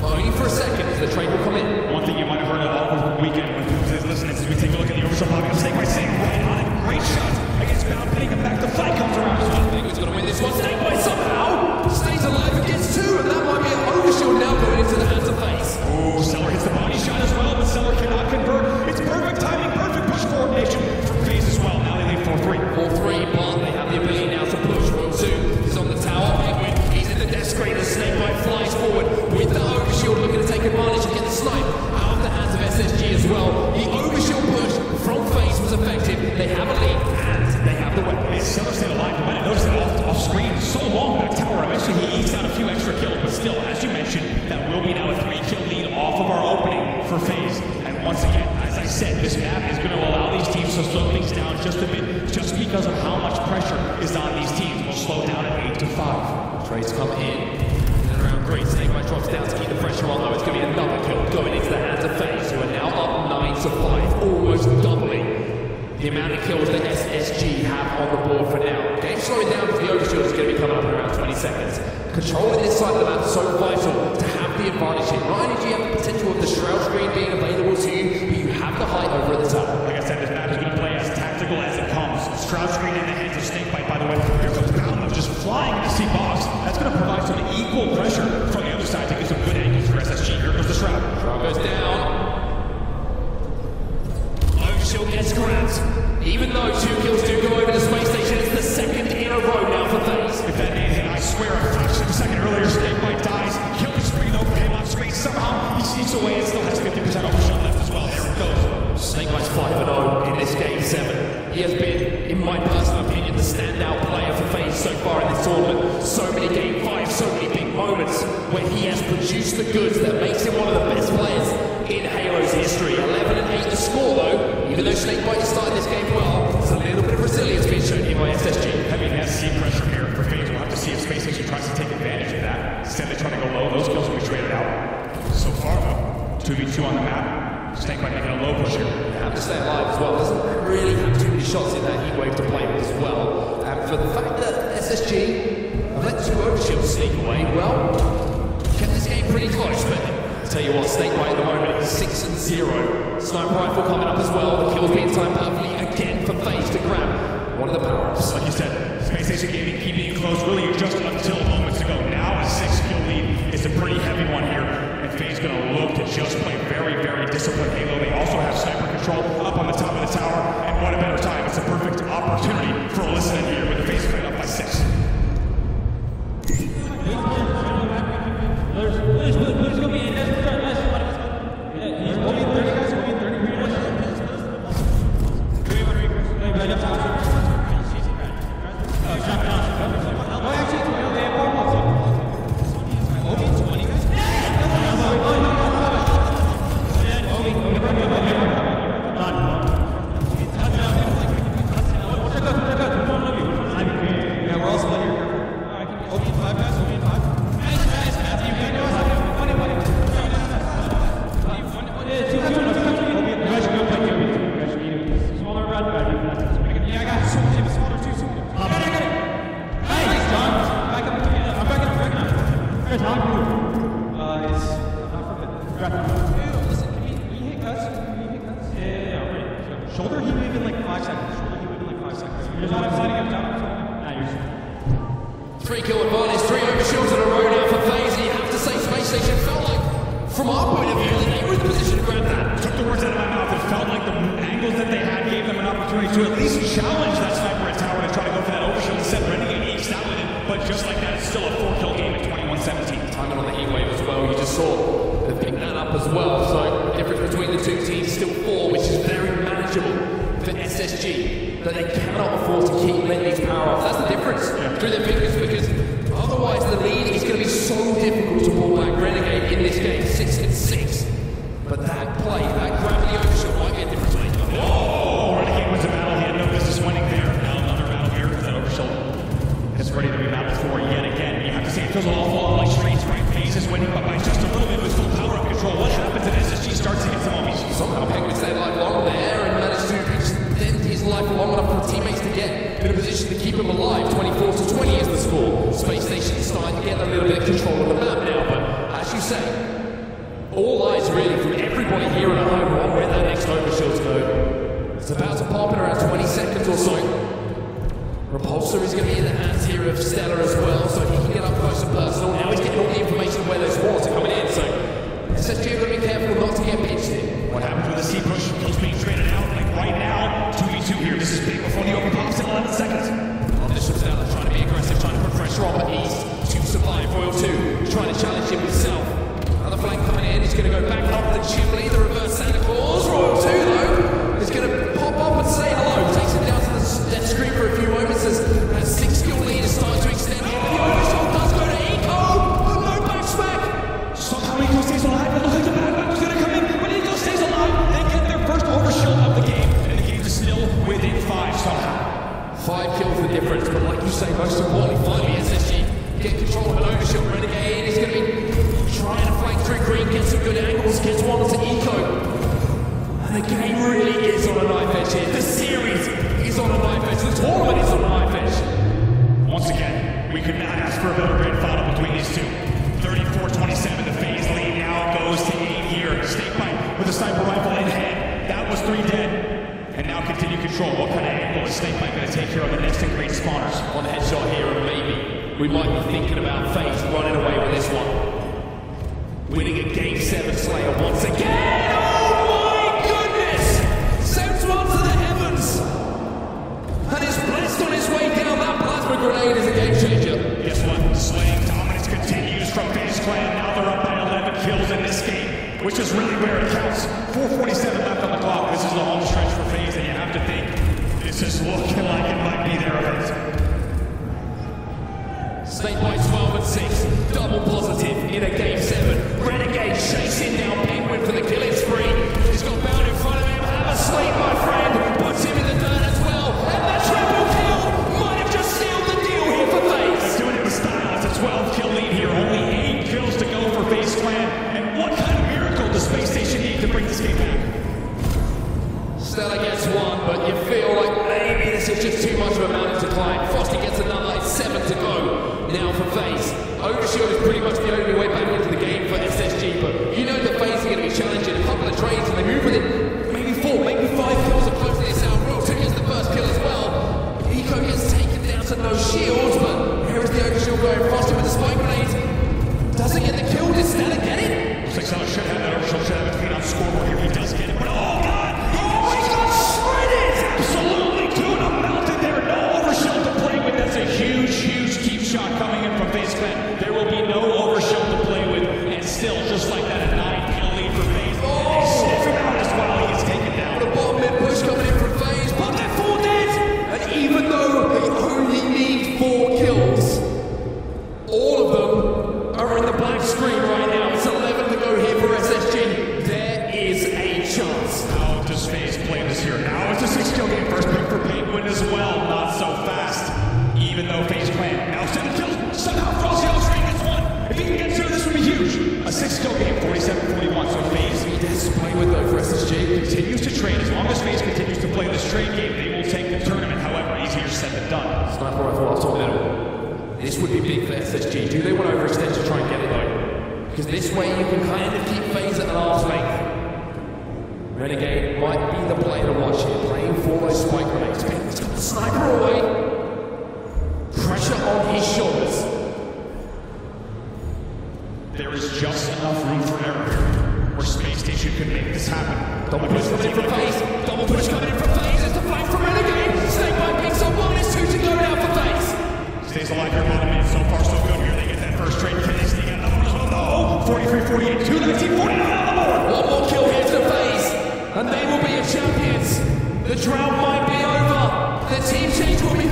Only for a second, as the trade will come in. One thing you might have heard all over the weekend when people says, listen, as we take a look at the overshot pocket, Snakebite staying right on it. Great shot against Bound, pinning him back. The fight comes around as well. Penguin's going to win this one. Snakebite somehow stays alive and gets 2, and that might be an overshield now going into the hands of FaZe. Oh, Seller hits the body shot as well, but Seller cannot convert. It's perfect timing, perfect push coordination from FaZe as well. Now they lead 4-3. 4-3, but they have the ability now to push. Royal 2 is on the tower. Penguin, he's in the death screen as Snakebite flies forward with the overshield, looking to take advantage and get the snipe out of the hands of SSG as well. The overshield push from FaZe was effective. They have a lead, and they have the weapon. Seller stayed alive. You might have noticed it off screen. So long back tower. Eventually he ekes out a few extra kills, but still, as you mentioned, that will be now a 3-kill lead off of our opening for FaZe. And once again, as I said, this map is going to allow these teams to slow things down just a bit, just because of how much pressure is on these teams. We'll slow down at 8-5. Trades come in and around. Great. Snakebite drops down to keep the pressure on, though. It's going to be another kill going into the hands of FaZe, who are now up 9-5, almost doubling the amount of kills that SSG have on the board for now. Game slowing down because the overshield is going to be coming up in around 20 20 seconds. Controlling this side of the map is so vital to have the advantage here. Not only do you have the potential of the shroud screen being available to you, but you have the height over at the top. Like I said, this map is going to play as tactical as it comes. Shroud screen in the hands of Snakebite, by the way. Here comes Boundless just flying into C-Box. That's going to provide some equal pressure from the other side to get some good angles for SSG. Here goes the Shroud. Shroud goes down. Overshield gets grabbed. Even though 2 kills do go over the space station, it's the second in a row now for FaZe. If that didn't hit, I swear, a fraction of a second earlier, Snakebite dies. Kill the screen, though, came off screen. Somehow he sneaks away and still has 50% overshield left as well. There it goes. Snakebite's 5-0 in this game 7. He has been, in my personal opinion, the standout player for FaZe so far in this tournament. So many game 5, so many big moments where he has produced the goods that makes him one of the best players in Halo's history. 11-8 the score though, even though Snakebite is starting this game well, there's a little bit of resilience being shown here by SSG. Heavy SC pressure here for FaZe. We'll have to see if Space Station tries to take advantage of that. Instead they try to go low, those kills will be traded out. So far though, 2v2 on the map. Snakebite making a low push here. Yeah, have to stay alive as well. Doesn't really have too many shots in that heat wave to play with as well. And for the fact that SSG have let 2 overshields sneak away, well, kept this game pretty close, but I'll tell you what, Snakebite at the moment is 6-0. Sniper rifle coming up as well. The kills being timed perfectly again for FaZe to grab one of the power-ups. Like you said, Space Station Gaming keeping you close really just until moments ago. Now a 6-kill lead is a pretty heavy one here. And FaZe going to look to just play very, very disciplined Halo. They also have sniper control up on the top of the tower. And what a better time. It's a perfect opportunity for a listen in here with the FaZe playing up by 6. Shoulder heat wave in like 5 seconds. Shoulder heat wave in like 5 seconds. You're not sliding up down. Nah, you're 3 kill advantage, 3 overshields in a row now for FaZe. You have to say Space Station felt like, from our point of view, that they were in the position to grab that. Took the words out of my mouth. It felt like the angles that they had gave them an opportunity to at least challenge that sniper at tower to try to go for that overshield. Instead, Renegade ekes out with it, but just like that, it's still a 4-kill game at 21-17. Timing on the heat wave as well. You just saw them pick that up as well. So the difference between the 2 teams is still 4, which is very manageable for SSG, that they cannot afford to keep letting these power off. That's the difference through their fingers, because otherwise the lead is going to be so difficult to pull back. Renegade in this game, 6-6. But that play, that gravity overshot might be a difference maker. Whoa! Renegade wins a battle. He had no business winning there. Now another battle here. That overshield is ready to be battled for yet again. You have to say it feels an awful lot like Streets, right? FaZe is winning, but by just a little bit with full power up control. What happens if SSG starts to get some homies? Somehow Penguin stayed alive long there and managed to extend his life long enough for teammates to get in a position to keep him alive. 24-20 is the score. Space Station is starting to get a little bit of control of the map now, but as you say, all eyes really from everybody here at home on where that next overshield's go. It's about to pop in around 20 seconds or so. Repulsor is going to be in the hands here of Stellar as well, so he can get up close and personal. Now he's getting all the information of where those walls are coming in, so SSG are going to be careful not to get pinched in. What happens with the C push? Kills being traded out like right now. 2v2 here. This is big before the open pops in 11 seconds. Bishop's Stellar trying to be aggressive, trying to put pressure on, but he's to survive. Royal 2 trying to challenge him himself. Another flank coming in. He's going to go back up the chimney, the reverse Santa Claus. Royal 2 though is going to pop up and say hello. Takes him down to the death screen for a few moments as that 6-kill lead is starting to extend. The overshot does go to Eco, but no back smack. Somehow Eco stays alive. It looks like the bad guy was going to come in, but Eco stays alive. They get their first overshield of the game, and the game is still within 5 somehow. 5 kills the difference, but like you say, most importantly, finally SSG get control of an overshield. Renegade is going to be trying to flank through green, get some good angles, gets one to Eco. And the game really is on a knife edge here. The series is on a knife edge. The tournament is on a knife edge. Once again, we We could not ask for a better grand final between these two. 34-27, the phase lead now goes to 8 here. Snakebite with a sniper rifle in hand. That was 3 dead. And now continue control. What kind of angle is Snakebite going to take here on the next in great spawners? One headshot here and maybe we might be thinking about FaZe running away with this one. Winning a Game 7 Slayer once again. Oh my goodness! Sends one to the heavens. And is blessed on his way down. That plasma grenade is a game changer. Guess what? Slaying dominance continues from FaZe Clan. Now they're up by 11 kills in this game, which is really where it counts. 4:47 left on the clock. This is the home stretch for FaZe, and you have to think this is looking like it might be their event. Snakebite 12 and 6, double positive in a Game 7. Renegade chasing down Penguin for the killing spree. He's got Bound in front of him. Have a sleep, my friend. Puts him in the dirt as well. And the triple kill might have just sealed the deal here for FaZe. They're doing it with style. It's a 12-kill lead here. Only 8 kills to go for FaZe Clan. And what kind of miracle does Space Station need to bring this game back? Stella gets one, but you feel like maybe this is just too much of a mountain to climb. Frosty gets another, it's 7 to go. Now for FaZe. Overshield is pretty much the only way back into the game for SSG, but you know that FaZe are going to be challenging a couple of trades and they move within maybe 4, maybe 5 kills are close to this out. Roll 2 gets the first kill as well. Eco gets taken down to no shields, but here is the overshield going. Frosty with the spike grenade. Doesn't get the kill. Did Stella get it? Looks like someone should have that overshield, should have a feed on scoreboard here. He does get it, but oh god! Oh, he got shredded! Absolutely doing a mountain there. No overshield to play with. That's a huge, huge keep shot coming in from FaZe Clan. There will be no overshield to play with, and still, just like that, a 9-kill lead for FaZe. They sniff him out as well. He gets taken down. The bottom mid push coming in from FaZe, but they're 4 dead! And even though they only need 4 kills, all of them are in the black screen right now. It's 11 to go here for SSG. There is a chance. How does FaZe play this here? Now it's a 6-kill game. First pick for Penguin as well. Not so fast. Even though FaZe Clan now 7 kills. Somehow Frosty Australia gets 1. If he can get 2, this would be huge. A 6-kill game, 47-41. So FaZe Does play with though for SSG. continues to trade. As long as FaZe continues to play this trade game, they will take the tournament. However, easier said than done. Sniper rifle up top middle. This would be big for SSG. Do they want to overextend to try and get it though? Because this way you can kind of keep FaZe at an arm's length. Renegade might be the player to watch here, playing for those spike grenades. He's got the sniper away. Pressure on his shoulders. There is just enough room for error here, where Space Station can make this happen. Double push coming in from FaZe. Double push coming in from FaZe. It's the flank from Renegade. Snakebite picks up 1. It's 2 to go now for FaZe. Stays alive here, bottom mid. So far, so good here. They get that first trade. Can they sneak out another one as well? No! 43-48, 2-19, 49 on the board! One more kill here to FaZe, and they will be your champions. The drought might be over. The team change will be